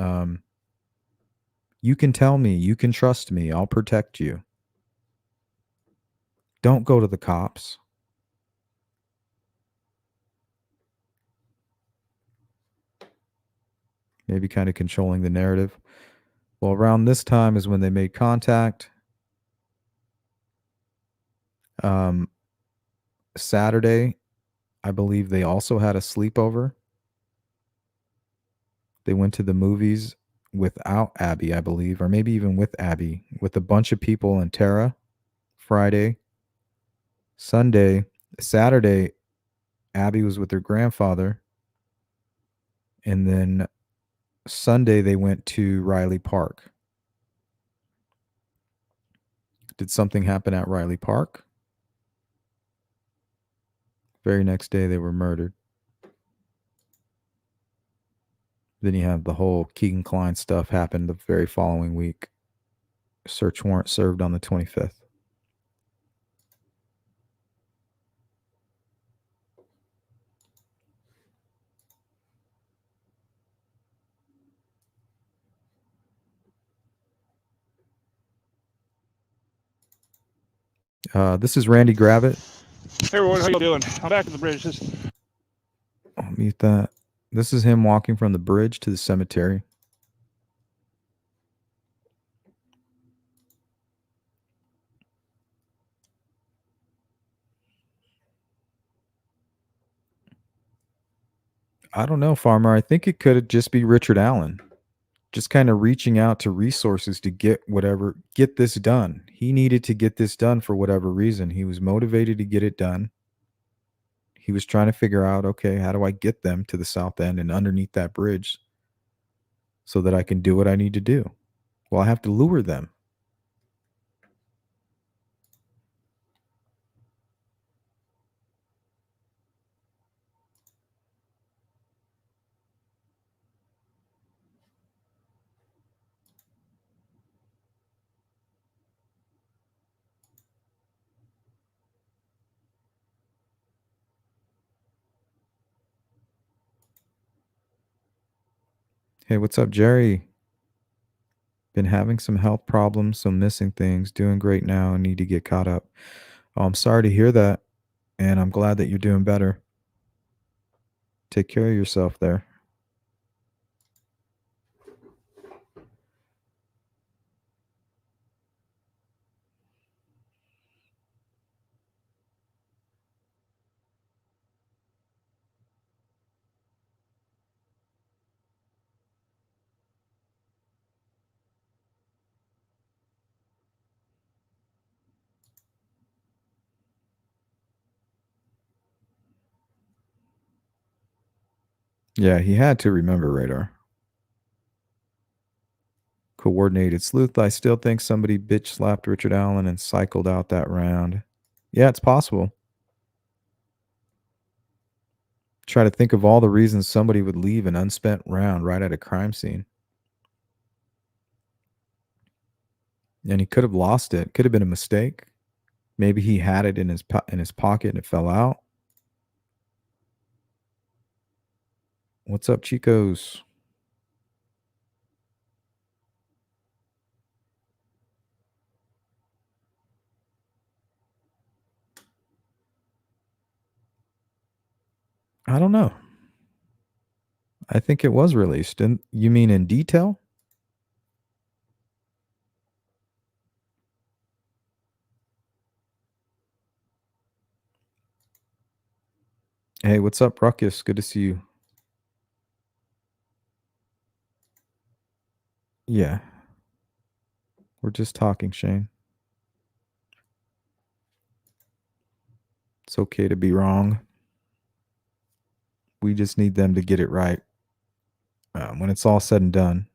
A: You can tell me. You can trust me. I'll protect you. Don't go to the cops. Maybe kind of controlling the narrative. Well, around this time is when they made contact. Saturday, I believe they also had a sleepover. They went to the movies without Abby, I believe, or maybe even with Abby, with a bunch of people and Tara. Friday, Sunday, Saturday, Abby was with her grandfather. And then Sunday, they went to Riley Park. Did something happen at Riley Park? Very next day, they were murdered. Then you have the whole Keegan Klein stuff happened the very following week. Search warrant served on the 25th. This is Randy Gravitt.
I: Hey everyone, how you doing? I'm back at the bridge.
A: I'll mute that. This is him walking from the bridge to the cemetery. I don't know, Farmer. I think it could just be Richard Allen. Just kind of reaching out to resources to get this done. He needed to get this done for whatever reason. He was motivated to get it done. He was trying to figure out, okay, how do I get them to the south end and underneath that bridge so that I can do what I need to do? Well, I have to lure them. Hey, what's up, Jerry? Been having some health problems, some missing things. Doing great now and need to get caught up. Oh, I'm sorry to hear that, and I'm glad that you're doing better. Take care of yourself there. Yeah, he had to remember radar. Coordinated sleuth. I still think somebody bitch slapped Richard Allen and cycled out that round. Yeah, it's possible. Try to think of all the reasons somebody would leave an unspent round right at a crime scene. And he could have lost it. Could have been a mistake. Maybe he had it in his pocket and it fell out. What's up, Chicos? I don't know. I think it was released. And you mean in detail? Hey, what's up, Ruckus? Good to see you. Yeah. We're just talking, Shane. It's okay to be wrong. We just need them to get it right when it's all said and done.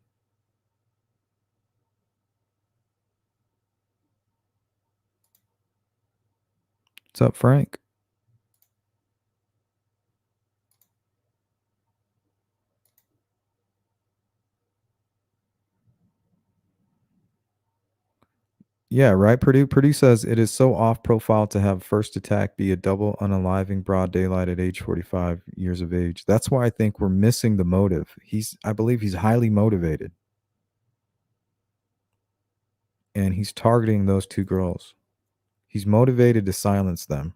A: What's up, Frank? Yeah, right. Purdue says it is so off profile to have first attack be a double unaliving broad daylight at age 45 years of age. That's why I think we're missing the motive. I believe he's highly motivated. And he's targeting those two girls. He's motivated to silence them.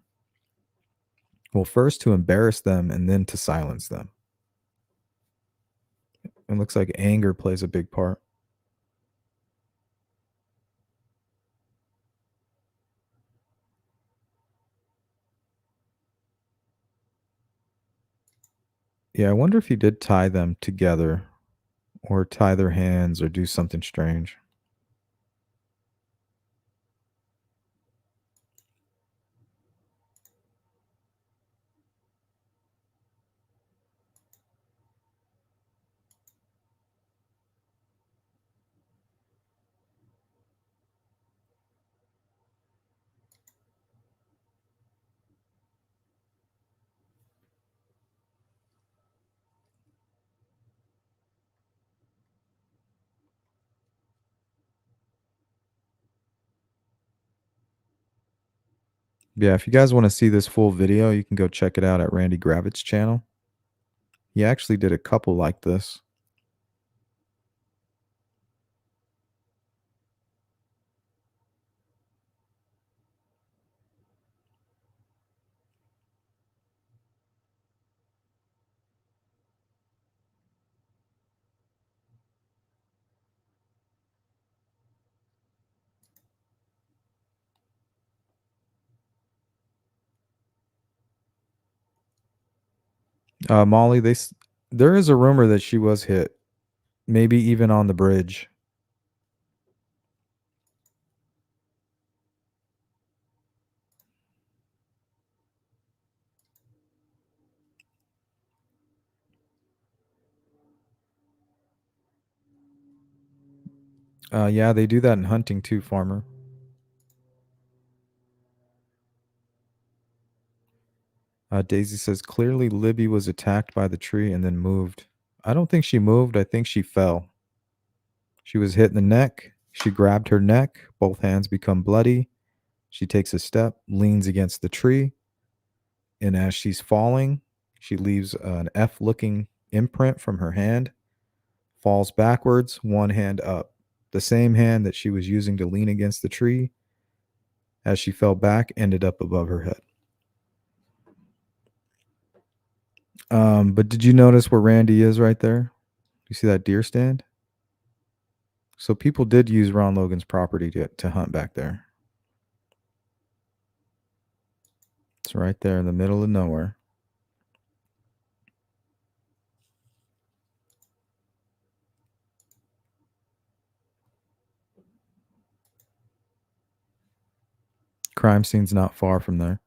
A: Well, first to embarrass them and then to silence them. It looks like anger plays a big part. Yeah, I wonder if he did tie them together or tie their hands or do something strange. Yeah, if you guys want to see this full video, you can go check it out at Randy Gravitt's channel. He actually did a couple like this. Molly, there is a rumor that she was hit, maybe even on the bridge. Yeah, they do that in hunting too, Farmer. Daisy says clearly Libby was attacked by the tree and then moved. I don't think she moved. I think she fell. She was hit in the neck. She grabbed her neck. Both hands become bloody. She takes a step, leans against the tree. And as she's falling, she leaves an F looking imprint from her hand, falls backwards, one hand up. The same hand that she was using to lean against the tree as she fell back ended up above her head. But did you notice where Randy is right there? You see that deer stand? So people did use Ron Logan's property to hunt back there. It's right there in the middle of nowhere. Crime scene's not far from there.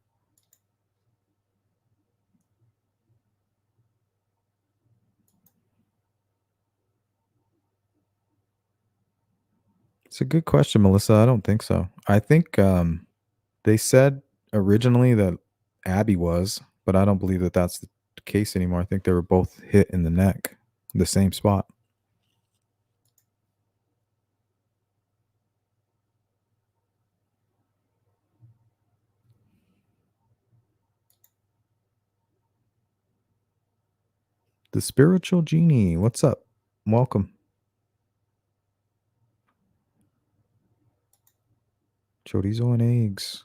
A: It's a good question, Melissa. I don't think so. I think they said originally that Abby was, but I don't believe that that's the case anymore. I think they were both hit in the neck, the same spot. The spiritual genie. What's up? Welcome. Chorizo and eggs.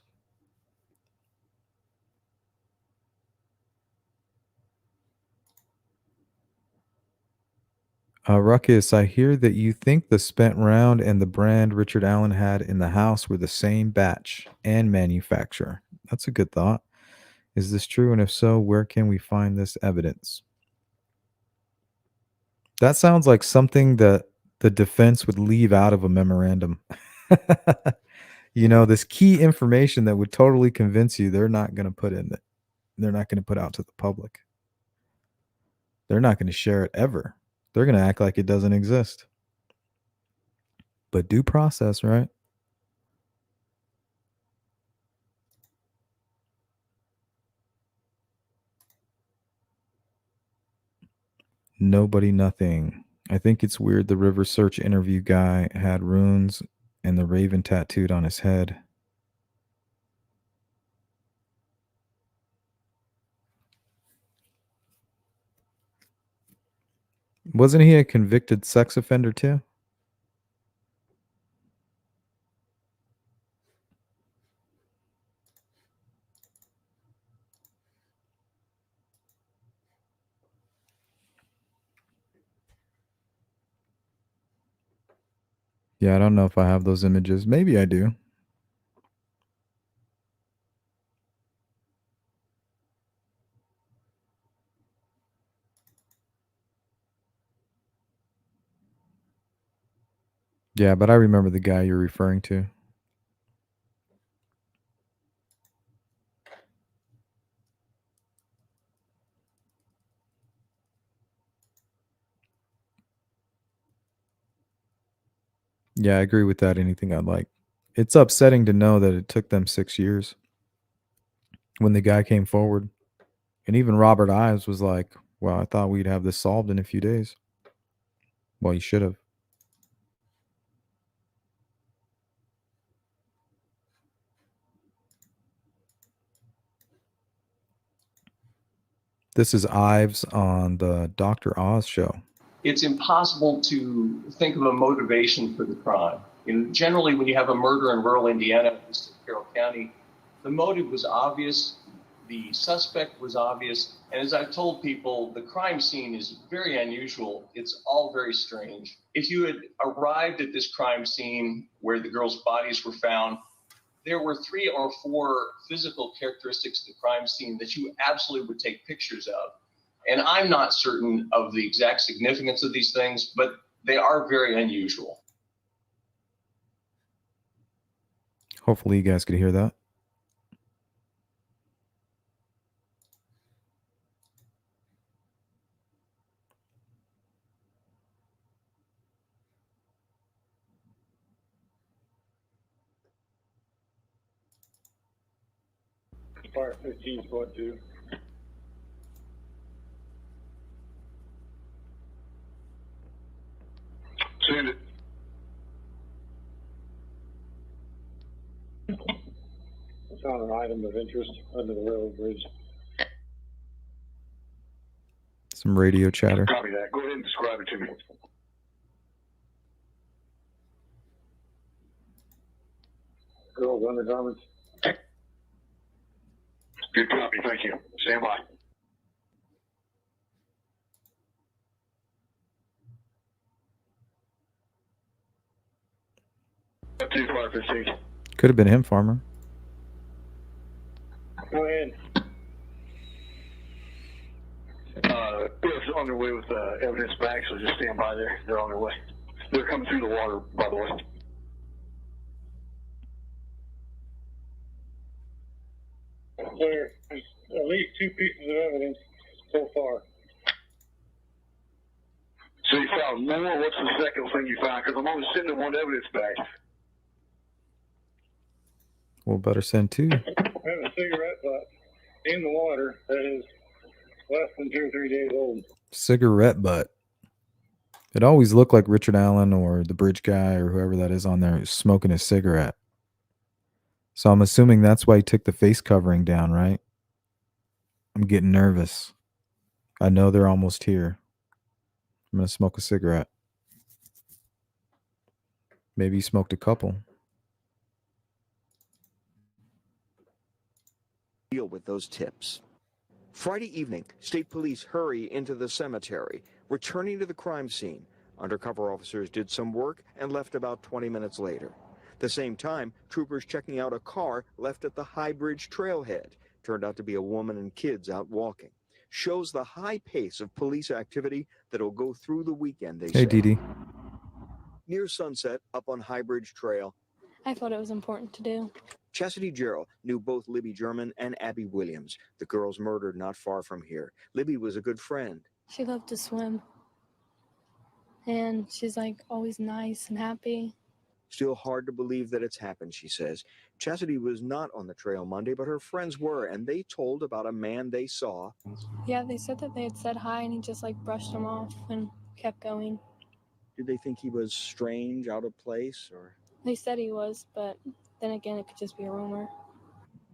A: Ruckus, I hear that you think the spent round and the brand Richard Allen had in the house were the same batch and manufacturer. That's a good thought. Is this true? And if so, where can we find this evidence? That sounds like something that the defense would leave out of a memorandum. This key information that would totally convince you they're not going to put in it. They're not going to put out to the public. They're not going to share it ever. They're going to act like it doesn't exist. But due process, right? Nobody, nothing. I think it's weird the River Search interview guy had runes and the raven tattooed on his head. Wasn't he a convicted sex offender too? Yeah, I don't know if I have those images. Maybe I do. Yeah, but I remember the guy you're referring to. Yeah, I agree with that. Anything I'd like. It's upsetting to know that it took them 6 years when the guy came forward. And even Robert Ives was like, well, I thought we'd have this solved in a few days. Well, you should have. This is Ives on the Dr. Oz show.
J: It's impossible to think of a motivation for the crime. Generally, when you have a murder in rural Indiana, in Carroll County, the motive was obvious, the suspect was obvious, and as I've told people, the crime scene is very unusual. It's all very strange. If you had arrived at this crime scene where the girls' bodies were found, there were 3 or 4 physical characteristics of the crime scene that you absolutely would take pictures of. And I'm not certain of the exact significance of these things, but they are very unusual.
A: Hopefully you guys could hear that.
K: Fire 15 squad 2. Send it. I found an item of interest under the railroad bridge.
A: Some radio chatter.
K: Copy that. Go ahead and describe it to me. all the undergarments. Good copy. Thank you. Stand by. Up to 515.
A: Could have been him, Farmer.
K: Go ahead. It's on their way with evidence back, so just stand by there. They're on their way. They're coming through the water, by the way. There's at least 2 pieces of evidence so far. So you found more? What's the second thing you found? Because I'm only sending one evidence back.
A: Well, better send 2.
K: I have a cigarette butt in the water that is less than 2 or 3 days old.
A: Cigarette butt. It always looked like Richard Allen or the bridge guy or whoever that is on there smoking a cigarette. So I'm assuming that's why he took the face covering down, right? I'm getting nervous. I know they're almost here. I'm going to smoke a cigarette. Maybe he smoked a couple.
L: Deal with those tips. Friday evening, state police hurry into the cemetery, returning to the crime scene. Undercover officers did some work and left about 20 minutes later. The same time, troopers checking out a car left at the High Bridge trailhead. Turned out to be a woman and kids out walking. Shows the high pace of police activity that'll go through the weekend, they say.
A: Hey, Dee Dee.
L: Near sunset, up on High Bridge Trail,
M: I thought it was important to do.
L: Chastity Gerald knew both Libby German and Abby Williams, the girls murdered not far from here. Libby was a good friend.
M: She loved to swim. And she's like always nice and happy.
L: Still hard to believe that it's happened, she says. Chastity was not on the trail Monday, but her friends were, and they told about a man they saw.
M: Yeah, they said that they had said hi and he just like brushed them off and kept going.
L: Did they think he was strange, out of place, or?
M: They said he was, but then again, it could just be a rumor.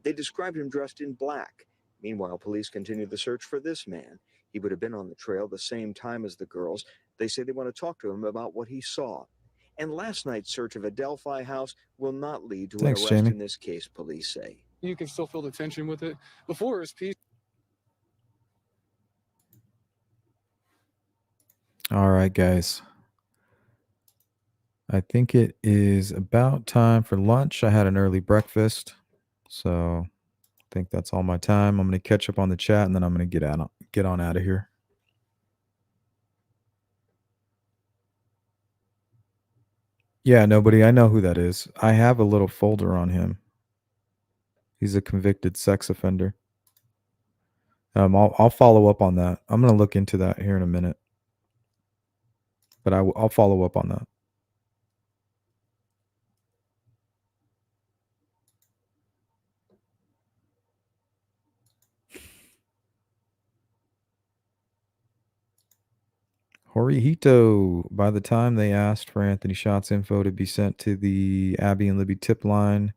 L: They described him dressed in black. Meanwhile, police continued the search for this man. He would have been on the trail the same time as the girls. They say they want to talk to him about what he saw. And last night's search of a Delphi house will not lead to an arrest
A: Jamie.
L: in this case, police say.
I: You can still feel the tension with it. Before it was peace.
A: All right, guys. I think it is about time for lunch. I had an early breakfast, so I think that's all my time. I'm going to catch up on the chat, and then I'm going to get on out of here. Yeah, nobody. I know who that is. I have a little folder on him. He's a convicted sex offender. I'll follow up on that. I'm going to look into that here in a minute, but I'll follow up on that. Horihito, by the time they asked for Anthony Shots info to be sent to the Abby and Libby tip line,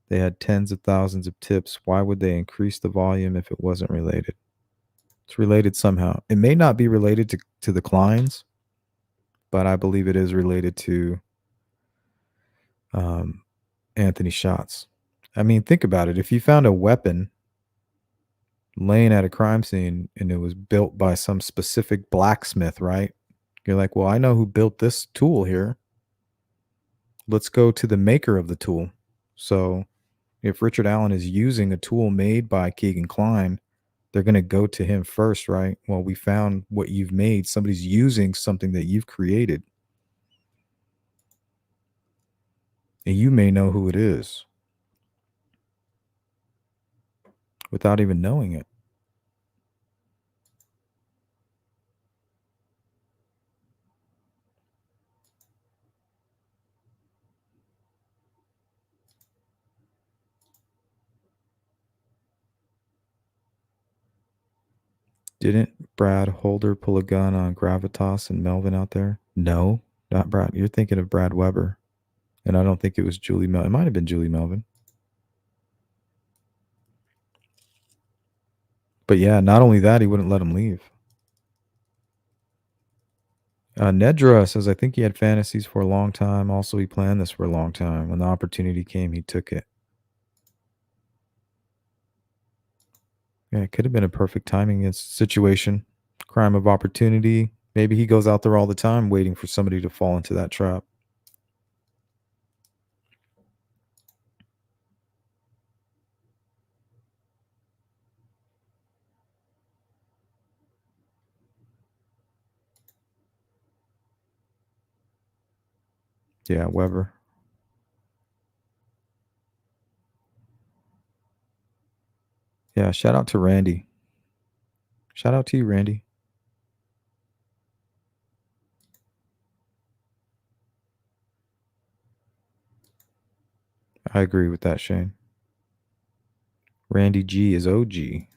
A: they had tens of thousands of tips. Why would they increase the volume if it wasn't related? It's related somehow. It may not be related to the Kleins, but I believe it is related to Anthony Shots. I mean, think about it. If you found a weapon laying at a crime scene and it was built by some specific blacksmith, right? You're like, well, I know who built this tool here. Let's go to the maker of the tool. So if Richard Allen is using a tool made by Keegan Kline, they're going to go to him first, right? Well, we found what you've made. Somebody's using something that you've created. And you may know who it is without even knowing it. Didn't Brad Holder pull a gun on Gravitas and Melvin out there? No, not Brad. You're thinking of Brad Weber. And I don't think it was Julie Melvin. It might have been Julie Melvin. But yeah, not only that, he wouldn't let him leave. Nedra says, I think he had fantasies for a long time. Also, he planned this for a long time. When the opportunity came, he took it. Yeah, it could have been a perfect timing situation. Crime of opportunity. Maybe he goes out there all the time waiting for somebody to fall into that trap. Yeah, Weber. Yeah, shout out to Randy. Shout out to you, Randy. I agree with that, Shane. Randy G is OG. He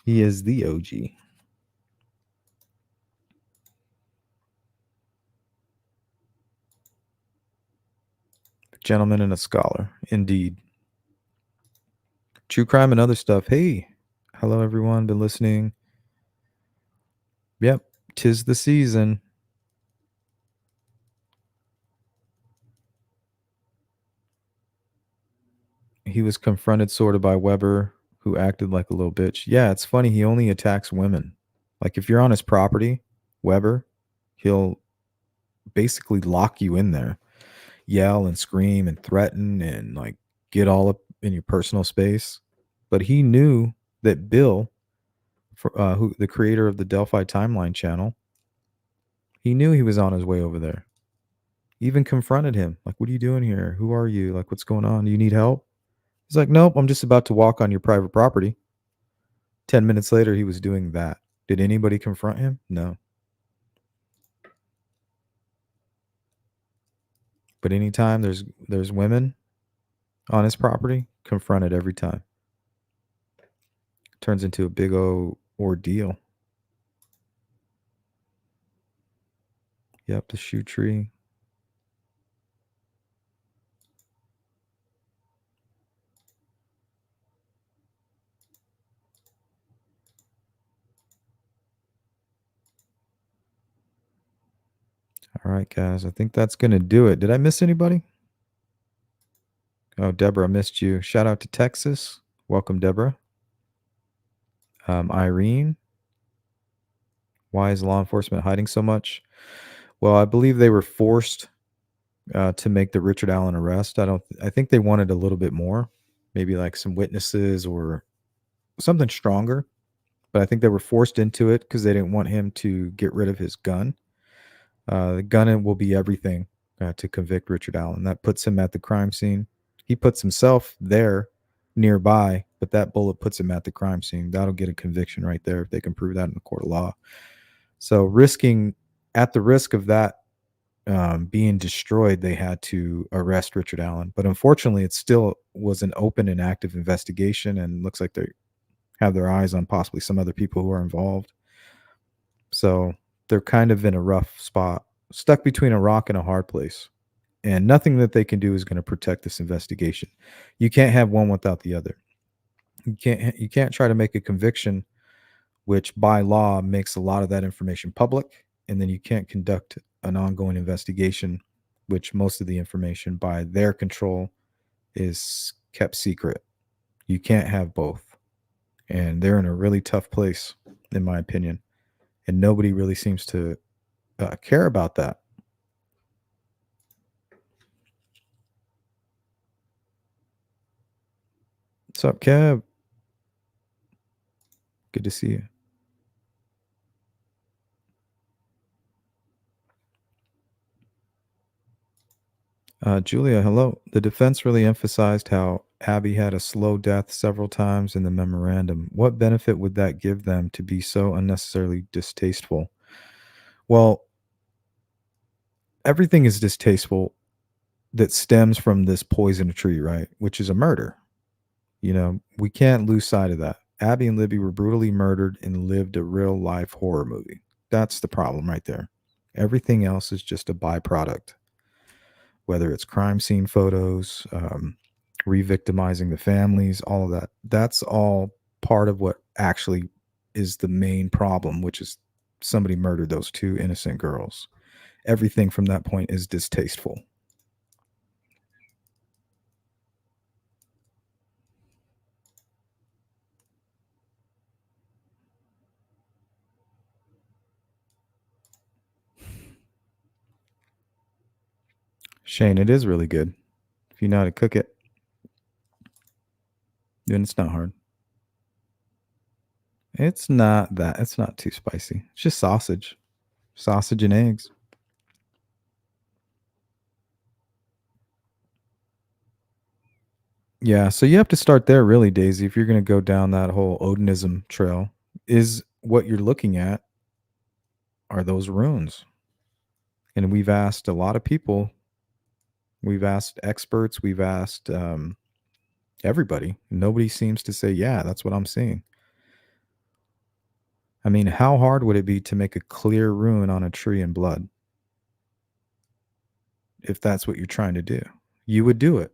A: is the OG. Gentleman and a scholar, indeed. True crime and other stuff. Hey, hello everyone. Been listening. Yep, 'tis the season. He was confronted sort of by Weber, who acted like a little bitch. Yeah, it's funny. He only attacks women. Like if you're on his property, Weber, he'll basically lock you in there, yell and scream and threaten and like get all up in your personal space. But he knew that Bill, who the creator of the Delphi timeline channel, he knew he was on his way over there. Even confronted him, like, "What are you doing here? Who are you? Like, what's going on? Do you need help?" He's like, "Nope, I'm just about to walk on your private property." 10 minutes later, he was doing that. Did anybody confront him? No. But anytime there's women on his property, confronted every time. Turns into a big ordeal. Yep, the shoe tree. All right, guys. I think that's going to do it. Did I miss anybody? Oh, Deborah, I missed you. Shout out to Texas. Welcome, Deborah. Irene. Why is law enforcement hiding so much? Well, I believe they were forced to make the Richard Allen arrest. I think they wanted a little bit more, maybe like some witnesses or something stronger. But I think they were forced into it because they didn't want him to get rid of his gun. The gun will be everything to convict Richard Allen. That puts him at the crime scene. He puts himself there nearby, but that bullet puts him at the crime scene. That'll get a conviction right there if they can prove that in the court of law. So at the risk of that being destroyed, they had to arrest Richard Allen. But unfortunately, it still was an open and active investigation, and looks like they have their eyes on possibly some other people who are involved. So they're kind of in a rough spot, stuck between a rock and a hard place. And nothing that they can do is going to protect this investigation. You can't have one without the other. You can't try to make a conviction, which by law makes a lot of that information public, and then you can't conduct an ongoing investigation, which most of the information by their control is kept secret. You can't have both. And they're in a really tough place, in my opinion. And nobody really seems to care about that. What's up, Kev? Good to see you. Julia, hello. The defense really emphasized how Abby had a slow death several times in the memorandum. What benefit would that give them to be so unnecessarily distasteful? Well, everything is distasteful that stems from this poison tree, right? Which is a murder. You know, we can't lose sight of that. Abby and Libby were brutally murdered and lived a real life horror movie. That's the problem right there. Everything else is just a byproduct, whether it's crime scene photos, re-victimizing the families, all of that. That's all part of what actually is the main problem, which is somebody murdered those two innocent girls. Everything from that point is distasteful. Shane, it is really good. If you know how to cook it, then it's not hard. It's not too spicy. It's just sausage. Sausage and eggs. Yeah, so you have to start there really, Daisy, if you're going to go down that whole Odinism trail. Is what you're looking at are those runes. And we've asked a lot of people. We've asked experts. We've asked everybody. Nobody seems to say, yeah, that's what I'm seeing. I mean, how hard would it be to make a clear rune on a tree in blood? If that's what you're trying to do, you would do it.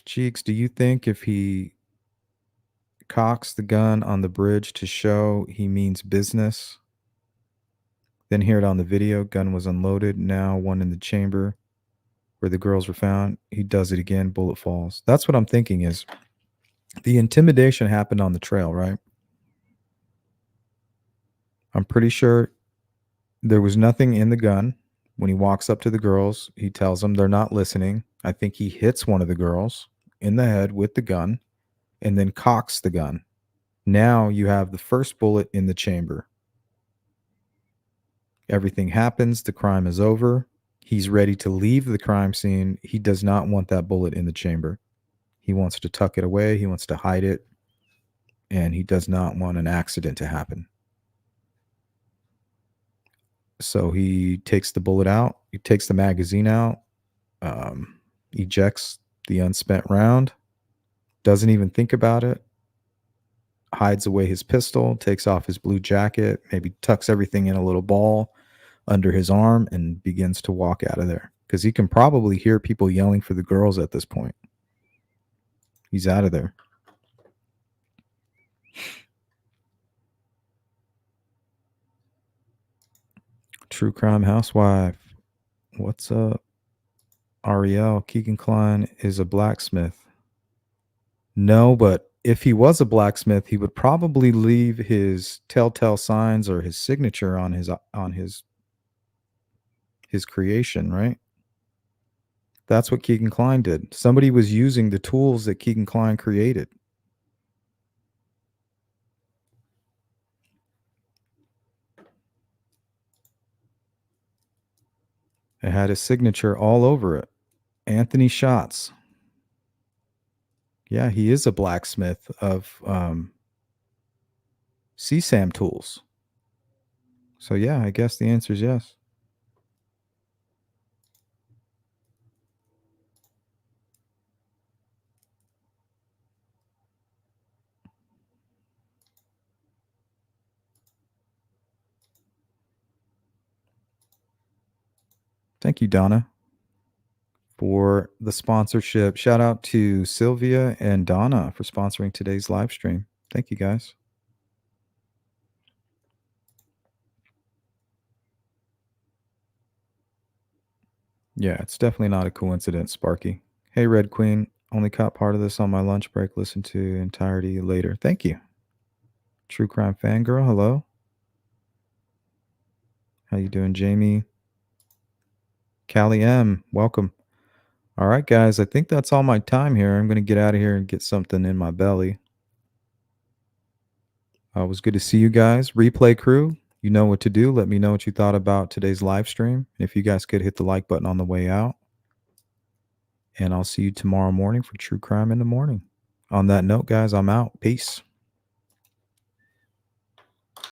A: Cheeks, do you think if he cocks the gun on the bridge to show he means business, then hear it on the video, gun was unloaded, now one in the chamber where the girls were found, he does it again, bullet falls. That's what I'm thinking is the intimidation happened on the trail, right? I'm pretty sure there was nothing in the gun. When he walks up to the girls, he tells them they're not listening. I think he hits one of the girls in the head with the gun and then cocks the gun. Now you have the first bullet in the chamber. Everything happens. The crime is over. He's ready to leave the crime scene. He does not want that bullet in the chamber. He wants to tuck it away. He wants to hide it. And he does not want an accident to happen. So he takes the bullet out. He takes the magazine out. Ejects the unspent round. Doesn't even think about it. Hides away his pistol. Takes off his blue jacket. Maybe tucks everything in a little ball under his arm and begins to walk out of there. Because he can probably hear people yelling for the girls at this point. He's out of there. True Crime Housewife. What's up? Ariel, Keegan Klein is a blacksmith. No, but if he was a blacksmith, he would probably leave his telltale signs or his signature on his creation, right? That's what Keegan Klein did. Somebody was using the tools that Keegan Klein created. It had his signature all over it. Anthony Schatz. Yeah, he is a blacksmith of CSAM tools. So yeah, I guess the answer is yes. Thank you, Donna, for the sponsorship. Shout out to Sylvia and Donna for sponsoring today's live stream. Thank you, guys. Yeah, it's definitely not a coincidence, Sparky. Hey, Red Queen. Only caught part of this on my lunch break. Listen to entirety later. Thank you. True Crime Fangirl, hello. How you doing, Jamie? Callie M, welcome. All right, guys, I think that's all my time here. I'm going to get out of here and get something in my belly. It was good to see you guys. Replay crew, you know what to do. Let me know what you thought about today's live stream. If you guys could hit the like button on the way out. And I'll see you tomorrow morning for True Crime in the Morning. On that note, guys, I'm out. Peace.